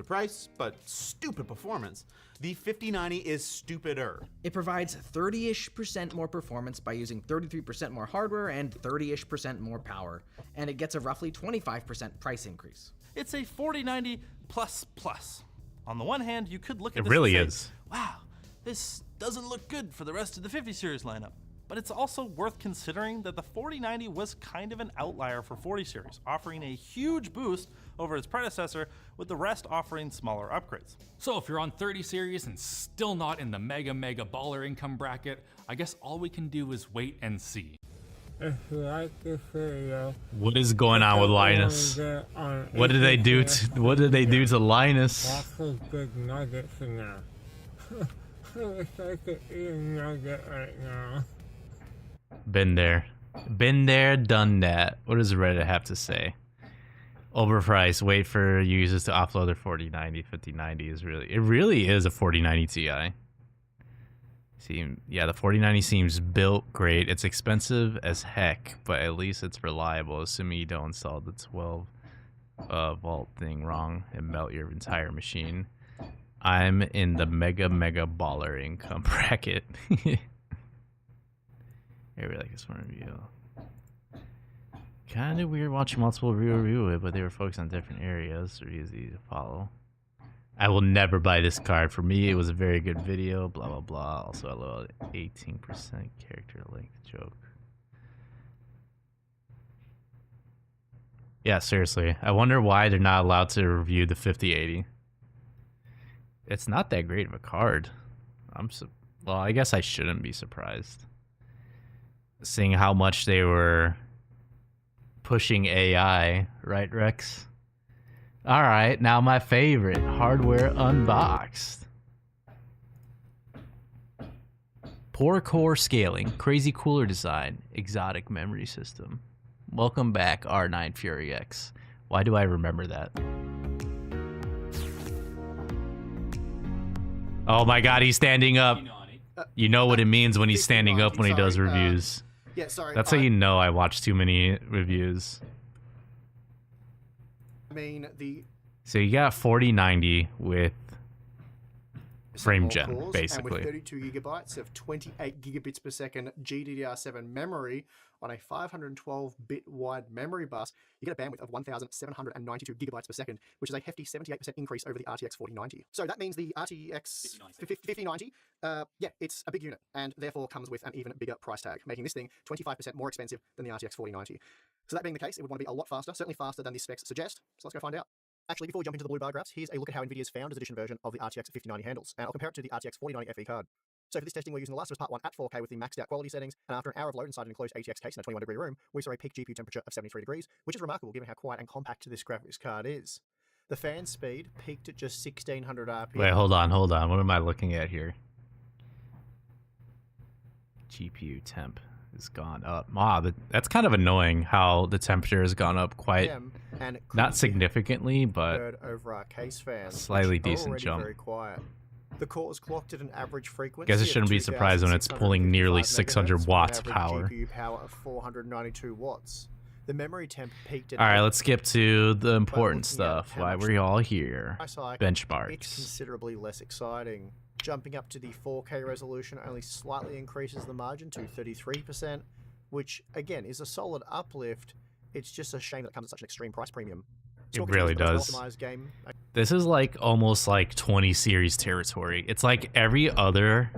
price, but stupid performance, the 5090 is stupider. It provides 30-ish% more performance by using 33% more hardware and 30-ish% more power, and it gets a roughly 25% price increase. It's a 4090 plus plus. On the one hand, you could look at It this really and say, is. wow, this doesn't look good for the rest of the 50 series lineup. But it's also worth considering that the 4090 was kind of an outlier for 40 series, offering a huge boost over its predecessor, with the rest offering smaller upgrades. So if you're on 30 series and still not in the mega baller income bracket, I guess all we can do is wait and see. If you like this video, What is going on with Linus? What did they do to what did they do to Linus? Watch those big nuggets in there. I wish I could eat a nugget right now. Been there. Been there, done that. What does Reddit have to say? Overpriced. Wait for users to offload their 4090. 5090 is really is a 4090 Ti. Yeah, the 4090 seems built great. It's expensive as heck, but at least it's reliable. Assuming you don't install the 12 volt thing wrong and melt your entire machine. I'm in the mega baller income bracket. I really like this one review. Kind of weird watching multiple review it, but they were focused on different areas. They're easy to follow. I will never buy this card. For me, it was a very good video. Blah blah blah. Also, I love 18% character length joke. Yeah, seriously. I wonder why they're not allowed to review the 5080. It's not that great of a card. Well, I guess I shouldn't be surprised. Seeing how much they were pushing AI, right, Rex? All right, now my favorite, hardware unboxed. Poor core scaling, crazy cooler design, exotic memory system. Welcome back, R9 Fury X. Why do I remember that? Oh my god, he's standing up. You know what it means when he's standing up when he does reviews. Yeah, sorry. That's how you know I watch too many reviews. I mean, So you got 4090 with frame more gen, cores, basically. and with 32 gigabytes of 28 gigabits per second GDDR7 memory on a 512-bit wide memory bus, you get a bandwidth of 1,792 gigabytes per second, which is a hefty 78% increase over the RTX 4090. So that means the RTX 5090, yeah, it's a big unit, and therefore comes with an even bigger price tag, making this thing 25% more expensive than the RTX 4090. So that being the case, it would want to be a lot faster, certainly faster than the specs suggest. So let's go find out. Actually, before we jump into the blue bar graphs, here's a look at how NVIDIA's Founders Edition version of the RTX 5090 handles, and I'll compare it to the RTX 4090 FE card. So for this testing, we're using The Last of Us Part 1 at 4K with the maxed out quality settings, and after an hour of load inside an enclosed ATX case in a 21-degree room, we saw a peak GPU temperature of 73 degrees, which is remarkable given how quiet and compact this graphics card is. The fan speed peaked at just 1600 RPM. Wait, hold on. What am I looking at here? GPU temp has gone up. That's kind of annoying how the temperature has gone up quite, not significantly, but over our case fans, slightly decent jump. Very quiet. The cores clocked at an average frequency. Guess it shouldn't be surprised when it's pulling nearly 600 watts of power. GPU power of 492 watts. The memory temp peaked at. All right, let's skip to the important stuff. Why we're all here? Benchmarks. It's considerably less exciting. Jumping up to the 4K resolution only slightly increases the margin to 33%, which again is a solid uplift. It's just a shame that it comes at such an extreme price premium. It really does. This is like almost like 20 series territory. It's like every other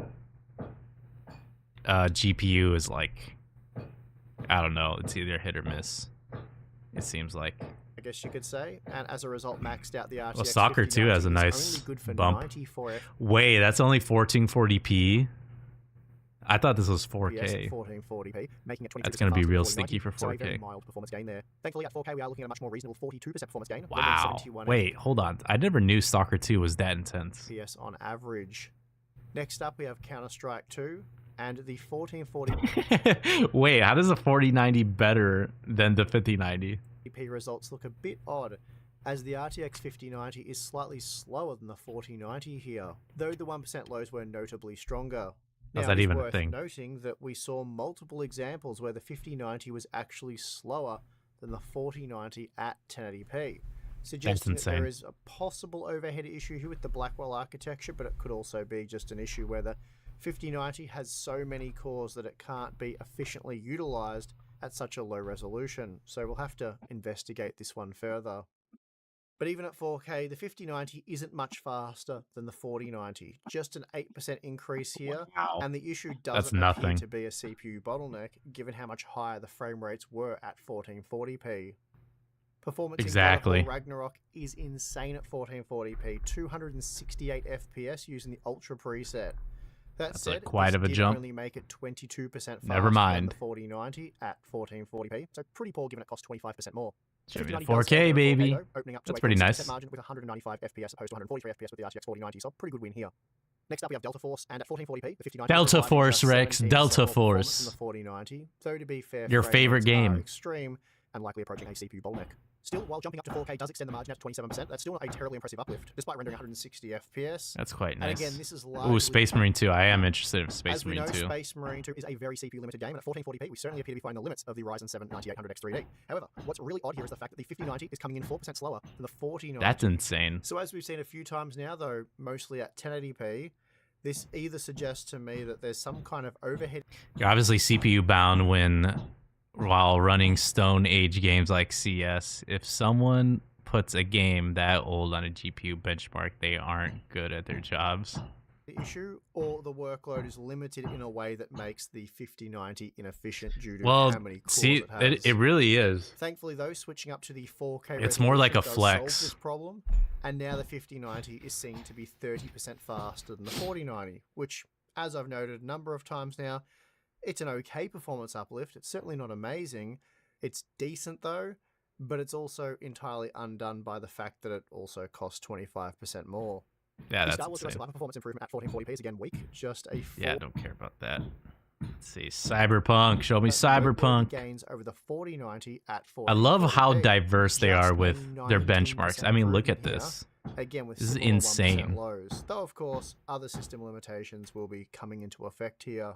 GPU is like, I don't know, it's either hit or miss. It seems like. I guess you could say, and as a result, maxed out the RTX. Well, Soccer 2 has a nice bump. Wait, that's only 1440p? I thought this was 4K. 1440p, making it 22% That's going to be real 4090, sticky for 4K. So a very mild performance gain there. Thankfully, at 4K, we are looking at a much more reasonable 42% performance gain. Wow. Wait, hold on. I never knew Stalker 2 was that intense. FPS on average. Next up, we have Counter-Strike 2 and the 1440. Wait, how does the 4090 better than the 5090? Results look a bit odd, as the RTX 5090 is slightly slower than the 4090 here, though the 1% lows were notably stronger. How's that even a worth thing? Noting that we saw multiple examples where the 5090 was actually slower than the 4090 at 1080p, suggesting that there is a possible overhead issue here with the Blackwell architecture, but it could also be just an issue where the 5090 has so many cores that it can't be efficiently utilized at such a low resolution, so we'll have to investigate this one further. But even at 4K, the 5090 isn't much faster than the 4090, just an 8% increase here, and the issue doesn't appear to be a CPU bottleneck, given how much higher the frame rates were at 1440p. Performance in God of War Ragnarok is insane at 1440p, 268 FPS using the Ultra preset. That That's said, quite this of a did jump. only make it 22% faster Never than mind. the 4090 at 1440p, so pretty poor given it costs 25% more. Show me the 5090 does 4K, sell better at 4K baby. though, opening up to That's a pretty 46% nice. margin with 195 FPS opposed to 143 FPS with the RTX 4090, so a pretty good win here. Next up we have Delta Force, and at 1440p, the 5090 Delta provides Force, just Rex, 17% Delta more performance Force. than the 4090, though to be fair, Your frame favorite rates are game. extreme and likely approaching a CPU bottleneck. Still, while jumping up to 4K does extend the margin out to 27%, that's still not a terribly impressive uplift, despite rendering 160 FPS. That's quite And nice. again, this is Ooh, largely Space Marine 2. I am interested in Space as we Marine know, 2. Space Marine 2 is a very CPU limited game, and at 1440p, we certainly appear to be finding the limits of the Ryzen 7 9800X 3D. However, what's really odd here is the fact that the 5090 is coming in 4% slower than the 4090. That's insane. So as we've seen a few times now, though, mostly at 1080p, this either suggests to me that there's some kind of overhead. You're obviously CPU bound while running Stone Age games like CS. If someone puts a game that old on a GPU benchmark, they aren't good at their jobs. Issue, or the workload is limited in a way that makes the 5090 inefficient due to Well, how many cores see, it has. it really is. Thankfully, though, switching up to the 4K It's more like a resolution does solve flex. this problem, and now the 5090 is seen to be 30% faster than the 4090, which, as I've noted a number of times now, it's an okay performance uplift. It's certainly not amazing. It's decent, though, but it's also entirely undone by the fact that it also costs 25% more. Yeah, The that's Star Wars insane. Jurassic Life performance improvement at 1440p is again weak, just a 4. Yeah, I don't care about that. Let's see. Cyberpunk. Show me noteworthy Cyberpunk. gains over the 4090 at I love how 1440p, diverse they just are a with their 19% benchmarks. I mean, look at improvement this. here, again with This is similar 1% insane. lows. Though of course, other system limitations will be coming into effect here.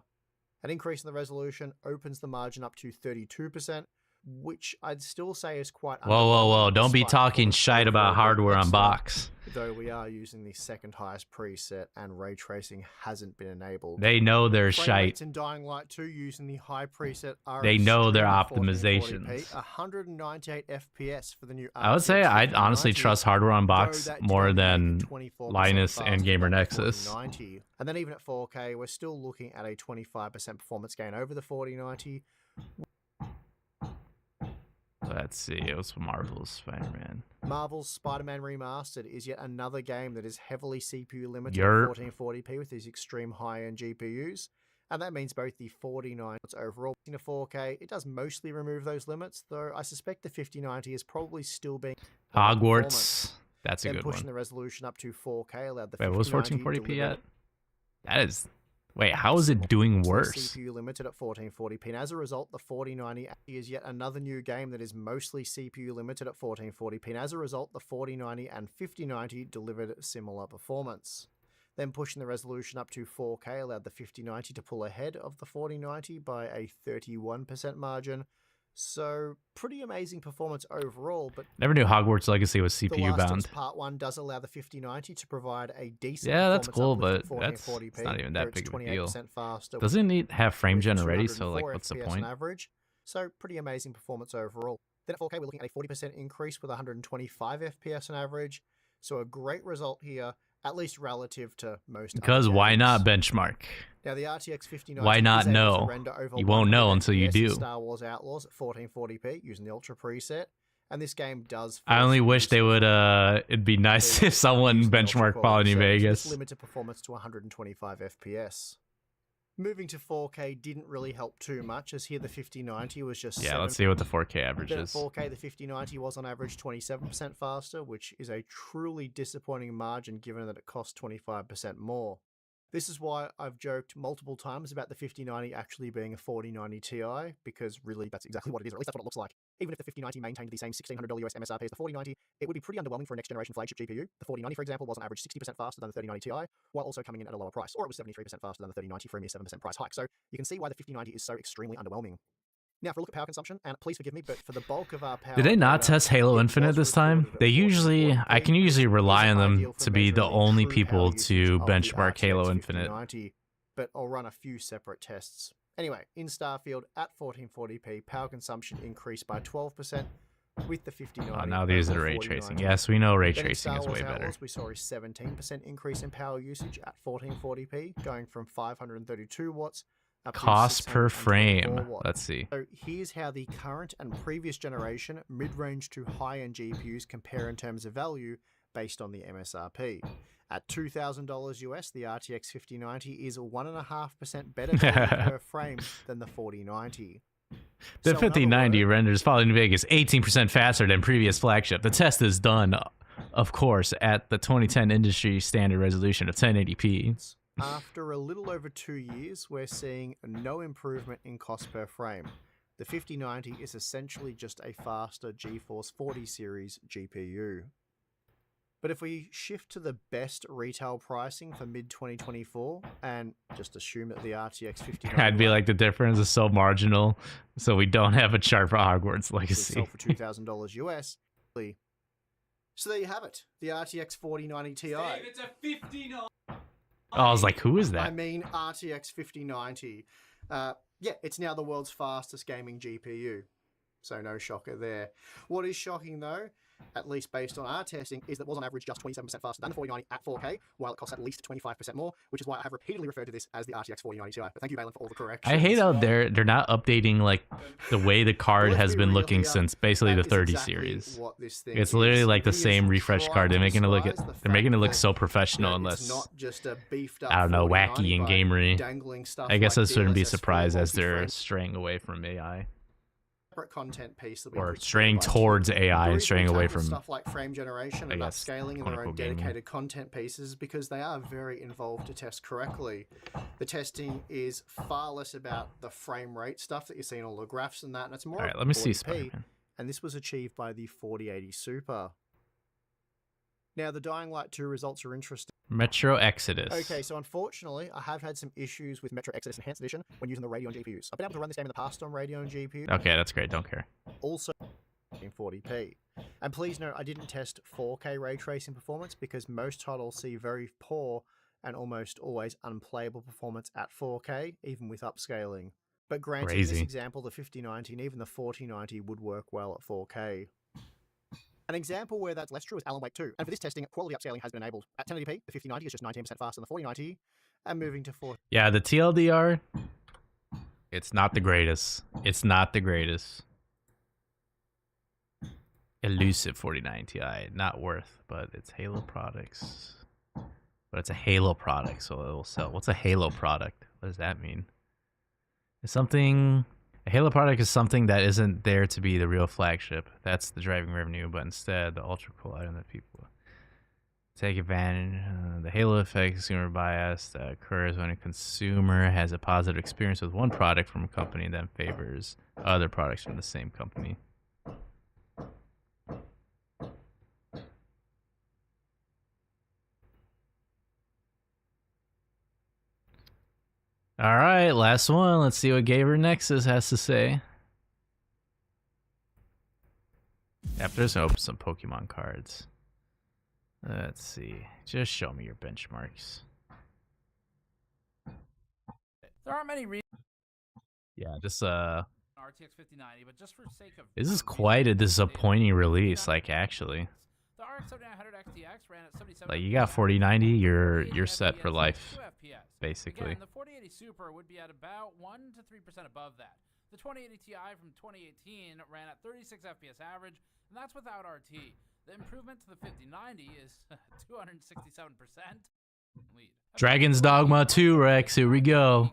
An increase in the resolution opens the margin up to 32%, which I'd still say is quite Whoa. Don't be despite talking performance shite about overall hardware being on excellent, box. Though we are using the second highest preset and ray tracing hasn't been enabled. They know they're Frame shite. rates in Dying Light 2 using the high preset are They know their extreme at 1440p, optimizations. 198 FPS for the new I would say I'd honestly 5090, trust hardware on box though that did more only make than it 24% Linus and faster Gamer than the Nexus. 4090. And then even at 4K, we're still looking at a 25% performance gain over the 4090. Let's see. It was Marvel's Spider-Man. Marvel's Spider-Man Remastered is yet another game that is heavily CPU limited Yerp. at 1440p with these extreme high-end GPUs. And that means both the 4090 overall in a 4K, it does mostly remove those limits, though I suspect the 5090 is probably still being Hogwarts. That's a then good pushing one. the resolution up to 4K allowed the Wait, what was 5090 1440p deliver yet? That is... Wait, how is it doing worse? CPU limited at 1440p, and as a result, the 4090 is yet another new game that is mostly CPU limited at 1440p, and as a result, the 4090 and 5090 delivered similar performance. Then pushing the resolution up to 4K allowed the 5090 to pull ahead of the 4090 by a 31% margin. So, pretty amazing performance overall, but Never knew Hogwarts Legacy was The CPU Last of bound. Us Part 1 does allow the 5090 to provide a decent Yeah, that's performance cool, uplift but at that's 1440p, not even though that it's big of a deal. 28% faster Doesn't it have frame with gen already? So 204 like, what's the FPS point? on average. So pretty amazing performance overall. Then at 4K, we're looking at a 40% increase with 125 FPS on average. So a great result here, at least relative to most. Because other why games. not benchmark? Now the RTX 5090 Why not is able know? to render over You won't know 100 until you FPS in do. Star Wars Outlaws at 1440p using the Ultra preset, and this game does. I only wish they would. It'd be nice if someone using the Ultra benchmarked quality Fallout New settings. This Vegas. limited performance to 125 FPS. Moving to 4K didn't really help too much, as here the 5090 was just Yeah, let's see what the 4K average Then at is. 4K, the 5090 was on average 27% faster, which is a truly disappointing margin given that it costs 25% more. This is why I've joked multiple times about the 5090 actually being a 4090 Ti, because really that's exactly what it is, or at least that's what it looks like. Even if the 5090 maintained the same $1,600 US MSRP as the 4090, it would be pretty underwhelming for a next-generation flagship GPU. The 4090, for example, was on average 60% faster than the 3090 Ti, while also coming in at a lower price, or it was 73% faster than the 3090 for a mere 7% price hike. So you can see why the 5090 is so extremely underwhelming. Now, for a look at power consumption, and please forgive me, but for the bulk of our power... Did they not data, test Halo it Infinite was this time? recorded at They usually, 1440p. I can usually rely on These are them ideal for to be the measuring the only true people power usage to of the benchmark RTX Halo Infinite. 5090, but I'll run a few separate tests. Anyway, in Starfield at 1440p, power consumption increased by 12% with the 5090. Oh, now these over are ray 4090. tracing. Yes, we know ray Then in tracing Star is Wars way better. Outlaws, we saw a 17% increase in power usage at 1440p, going from 532 watts up to Cost per 624 frame. watts. Let's see. So here's how the current and previous generation mid-range to high-end GPUs compare in terms of value based on the MSRP. At $2,000 US, the RTX 5090 is 1.5% better per frame than the 4090. The So in other 5090 words- renders Fallout New Vegas 18% faster than previous flagship. The test is done, of course, at the 2010 industry standard resolution of 1080p. After a little over 2 years, we're seeing no improvement in cost per frame. The 5090 is essentially just a faster GeForce 40 series GPU. But if we shift to the best retail pricing for mid-2024 and just assume that the RTX 5090 I'd be like, the difference is so marginal, so we don't have a chart for Hogwarts will Legacy. sell for $2,000 US. So there you have it, the RTX 4090 Ti. It's a 59. Oh, I was like, who is I that? mean RTX 5090. Yeah, it's now the world's fastest gaming GPU. So no shocker there. What is shocking though, at least based on our testing, is that it was on average just 27% faster than the 4090 at 4K, while it costs at least 25% more, which is why I have repeatedly referred to this as the RTX 4090 Ti. But thank you, Balin, for all the corrections. I hate how they're not updating like the way the card Let's has be been real looking here, since basically that the is 30 exactly series. what this thing It's literally is. like the Nvidia's same refresh trying card. They're to making it look disguise the they're making it fact look that, so professional you know, unless it's not just a beefed up I don't know, 4090 wacky and by gamery. dangling stuff I guess like I shouldn't be DLSS 4 surprised as they're multi-frame straying away from AI. content piece that we Or put straying together by towards Tim. AI and The reason straying we away tackle from, stuff like frame generation I and guess, upscaling and their quote-unquote own gaming. dedicated content pieces because they are very involved to test correctly. The testing is far less about the frame rate stuff that you see in all the graphs and that, and it's more All right, let me see 40p, Spider-Man. and this was achieved by the 4080 Super. Now, the Dying Light 2 results are interesting. Metro Exodus. Okay, so unfortunately, I have had some issues with Metro Exodus Enhanced Edition when using the Radeon GPUs. I've been able to run this game in the past on Radeon GPU, Okay, that's great. Don't care. also in 40p. And please note, I didn't test 4K ray tracing performance because most titles see very poor and almost always unplayable performance at 4K, even with upscaling. But granted, in this Crazy. example, the 5090 and even the 4090 would work well at 4K. An example where that's less true is Alan Wake 2, and for this testing, quality upscaling has been enabled. At 1080p, the 5090 is just 19% faster than the 4090, and moving to 4K. Yeah, the TLDR, it's not the greatest. It's not the greatest. Elusive 49 Ti, not worth, but it's Halo products. But it's a Halo product, so it will sell. What's a Halo product? What does that mean? It's something. A Halo product is something that isn't there to be the real flagship. That's the driving revenue, but instead the ultra cool item that people take advantage. The Halo effect, consumer bias that occurs when a consumer has a positive experience with one product from a company and then favors other products from the same company. All right, last one. Let's see what Gamer Nexus has to say. After this, I'll open some Pokemon cards. Let's see. Just show me your benchmarks. There aren't many reasons Yeah, just RTX 5090, but just for sake of this is quite a disappointing release. Like actually, the RX 7900 XTX ran at 77. like you got 4090, you're set for life, 2 FPS. basically. Again, the 4080 Super would be at about 1 to 3% above that. The 2080 Ti from 2018 ran at 36 FPS average, and that's without RT. The improvement to the 5090 is 267% lead. Dragon's Dogma 2, Rex. Here we go.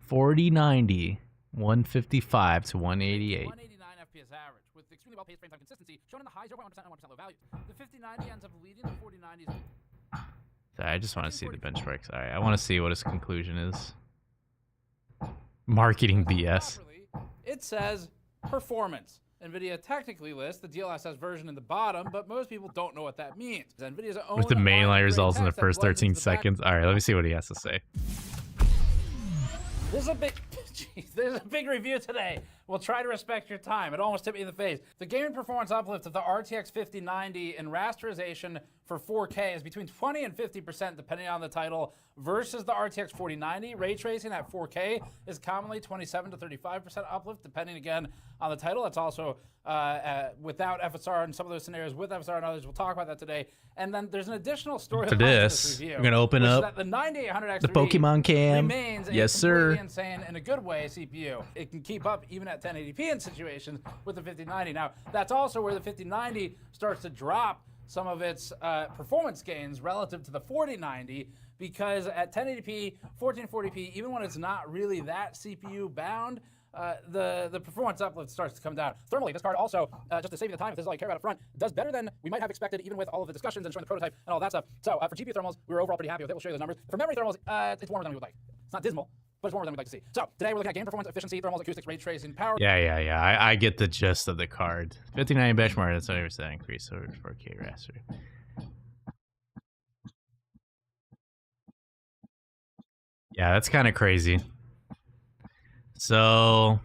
4090, 155 to 188. 189 FPS average, with extremely well-paced frame time consistency shown in the high 0.1% and 1% low values. The 5090 ends up leading the 4090s. Sorry, I just want to see the benchmarks. All right, I want to see what his conclusion is. Marketing BS. It says performance. NVIDIA technically lists the DLSS version in the bottom, but most people don't know what that means. NVIDIA's own With the mainline line-grade results in the text that first blends 13 into the back- seconds. All right, let me see what he has to say. There's a big, jeez, there's a big review today. We'll try to respect your time. It almost hit me in the face. The gaming performance uplift of the RTX 5090 in rasterization for 4K is between 20 and 50% depending on the title, versus the RTX 4090. Ray tracing at 4K is commonly 27 to 35% uplift depending again on the title. That's also without FSR in some of those scenarios, with FSR and others. We'll talk about that today. And then there's an additional story To this, review. we're gonna open which is up that the 9800X the Pokemon cam. remains a Yes, sir. completely insane in a good way CPU. It can keep up even at 1080p in situations with the 5090. Now, that's also where the 5090 starts to drop some of its performance gains relative to the 4090, because at 1080p, 1440p, even when it's not really that CPU bound, the performance uplift starts to come down. Thermally, this card also, just to save you the time, if this is all you care about up front, does better than we might have expected, even with all of the discussions and showing the prototype and all that stuff. So for GPU thermals, we were overall pretty happy with it. We'll show you those numbers. For memory thermals, it's warmer than we would like. It's not dismal, but it's warmer than we'd like to see. So today we're looking at game performance, efficiency, thermals, acoustics, ray tracing, power. Yeah. I get the gist of the card. 59 benchmark, that's 20% increase over 4K raster. Yeah, that's kind of crazy. So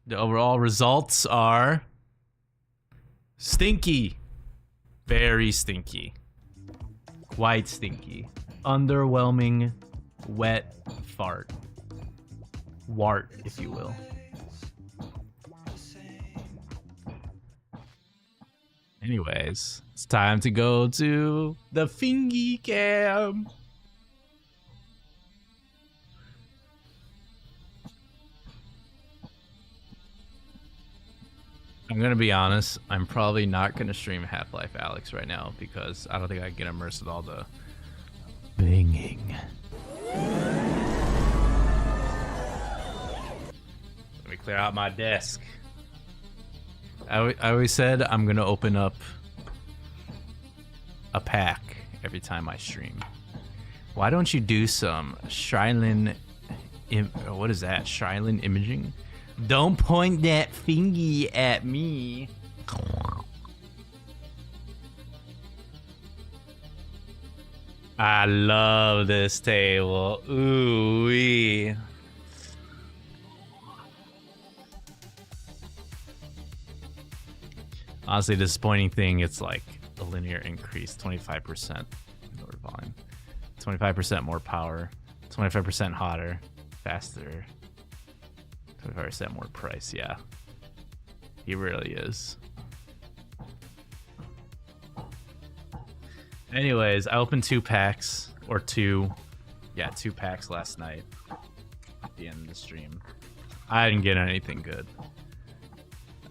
the overall results are stinky. Very stinky. Quite stinky. Underwhelming, wet fart. Wart, if you will. Anyways, it's time to go to the Fingy Cam. I'm gonna be honest, I'm probably not gonna stream Half-Life Alyx right now because I don't think I can get immersed with all the banging. Let me clear out my desk. I always said I'm gonna open up a pack every time I stream. Why don't you do some Shylin? What is that? Shylin imaging? Don't point that fingy at me. I love this table. Ooh wee. Honestly, disappointing thing, it's like a linear increase, 25% more volume, 25% more power, 25% hotter, faster, 25% more price. Yeah, he really is. Anyways, I opened 2 packs, or 2 packs last night at the end of the stream. I didn't get anything good.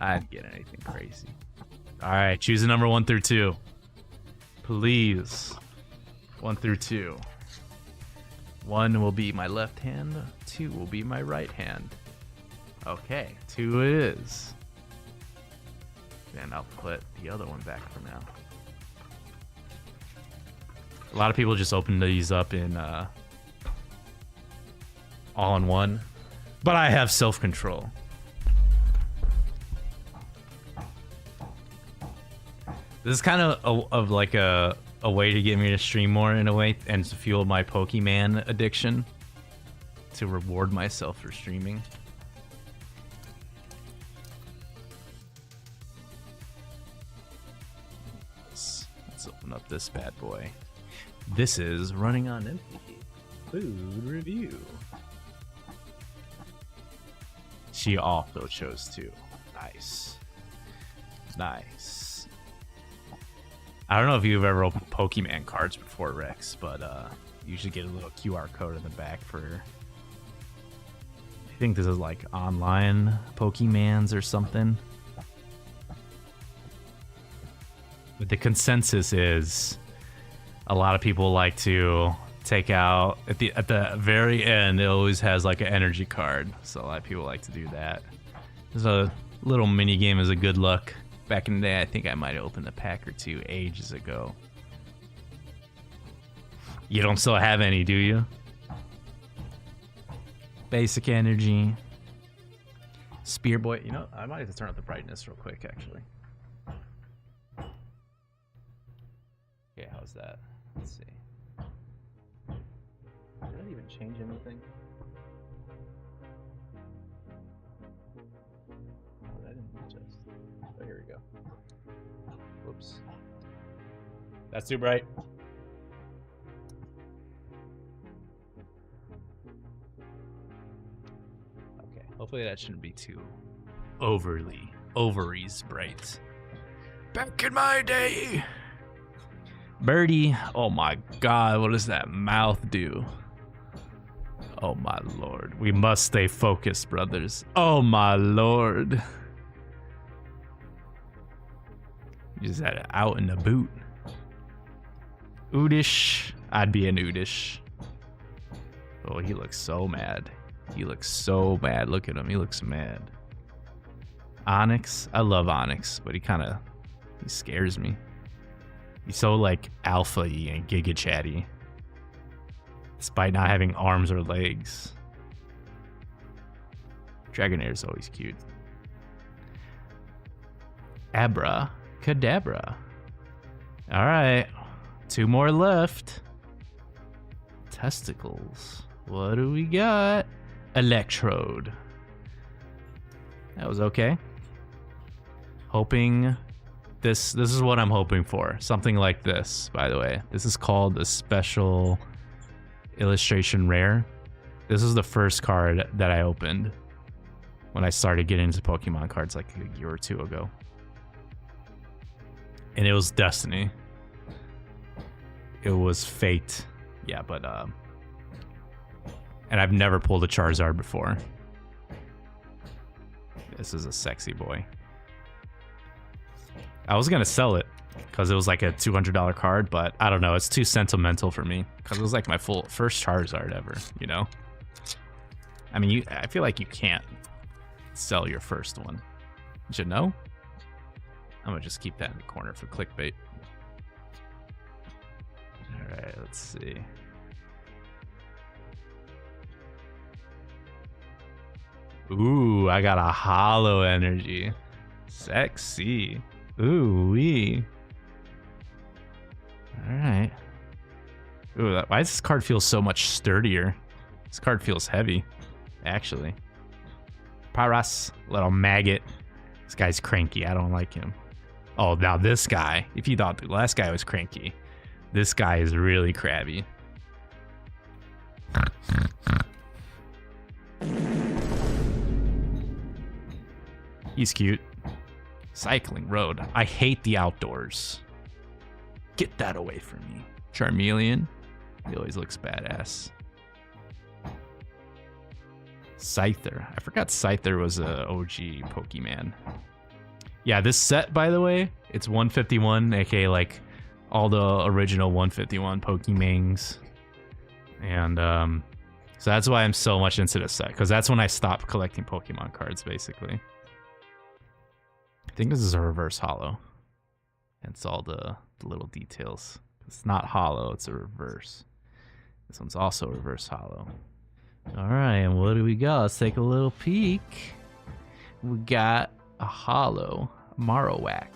I didn't get anything crazy. All right, choose a number 1 through 2. Please. 1 through 2. 1 will be my left hand, 2 will be my right hand. Okay, 2 it is. Then I'll put the other one back for now. A lot of people just open these up in all-in-one, but I have self-control. This is kind of like a way to get me to stream more in a way and to fuel my Pokemon addiction, to reward myself for streaming. Let's open up this bad boy. This is Running on Empty Food Review. She also chose 2. Nice. Nice. I don't know if you've ever opened Pokemon cards before, Rex, but you usually get a little QR code in the back for... I think this is like online Pokemons or something. But the consensus is a lot of people like to take out at the very end. It always has like an energy card, so a lot of people like to do that. There's a little mini game as a good luck. Back in the day, I think I might have opened a pack or 2 ages ago. You don't still have any, do you? Basic energy. Spear Boy. You know, I might have to turn up the brightness real quick, actually. Okay, how's that? Let's see. Did that even change anything? Oh, that didn't adjust. Oh, here we go. Whoops. That's too bright. Okay, hopefully that shouldn't be too ovaries bright. Back in my day. Birdie, oh my god, what does that mouth do? Oh my lord, we must stay focused, brothers. Oh my lord. You just had it out in the boot. Udish. I'd be an Udish. Oh, he looks so mad. He looks so mad. Look at him. He looks mad. Onyx. I love Onyx, but he scares me. He's so like alpha-y and giga chatty. Despite not having arms or legs. Dragonair is always cute. Abra Cadabra. Alright. 2 more left. Testicles. What do we got? Electrode. That was okay. Hoping this is what I'm hoping for. Something like this, by the way. This is called a special illustration rare. This is the first card that I opened when I started getting into Pokemon cards like a year or 2 ago. And it was Destiny. It was Fate. Yeah, but and I've never pulled a Charizard before. This is a sexy boy. I was gonna sell it because it was like a $200 card, but I don't know. It's too sentimental for me because it was like my first Charizard ever. You know. I mean, I feel like you can't sell your first one. You should know. I'm gonna just keep that in the corner for clickbait. All right, let's see. Ooh, I got a hollow energy. Sexy. Ooh wee. Alright. Ooh, why does this card feel so much sturdier? This card feels heavy, actually. Paras, little maggot. This guy's cranky. I don't like him. Oh, now this guy. If you thought the last guy was cranky, this guy is really crabby. He's cute. Cycling road. I hate the outdoors. Get that away from me. Charmeleon. He always looks badass. Scyther. I forgot Scyther was a OG Pokemon. Yeah, this set, by the way, it's 151, aka like all the original 151 Pokemongs. And so that's why I'm so much into this set, because that's when I stopped collecting Pokemon cards, basically. I think this is a reverse holo. It's all the little details. It's not holo, it's a reverse. This one's also a reverse holo. Alright, and what do we got? Let's take a little peek. We got a holo Marowak.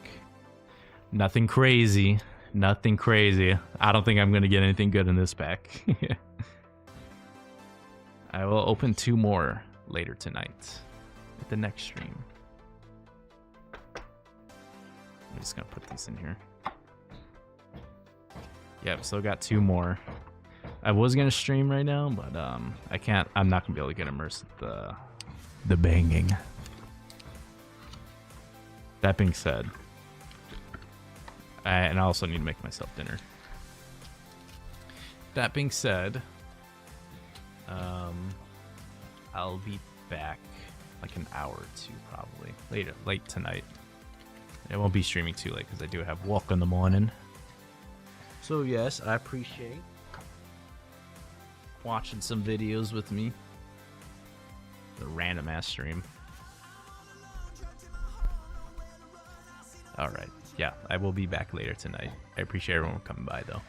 Nothing crazy. Nothing crazy. I don't think I'm going to get anything good in this pack. I will open 2 more later tonight at the next stream. I'm just going to put these in here. Yep, still got 2 more. I was going to stream right now, but I can't. I'm not going to be able to get immersed with the banging. That being said, and I also need to make myself dinner. That being said, I'll be back like an hour or 2 probably. Late tonight. I won't be streaming too late because I do have work in the morning. So yes, I appreciate watching some videos with me. The random ass stream. Alright, yeah, I will be back later tonight. I appreciate everyone coming by though.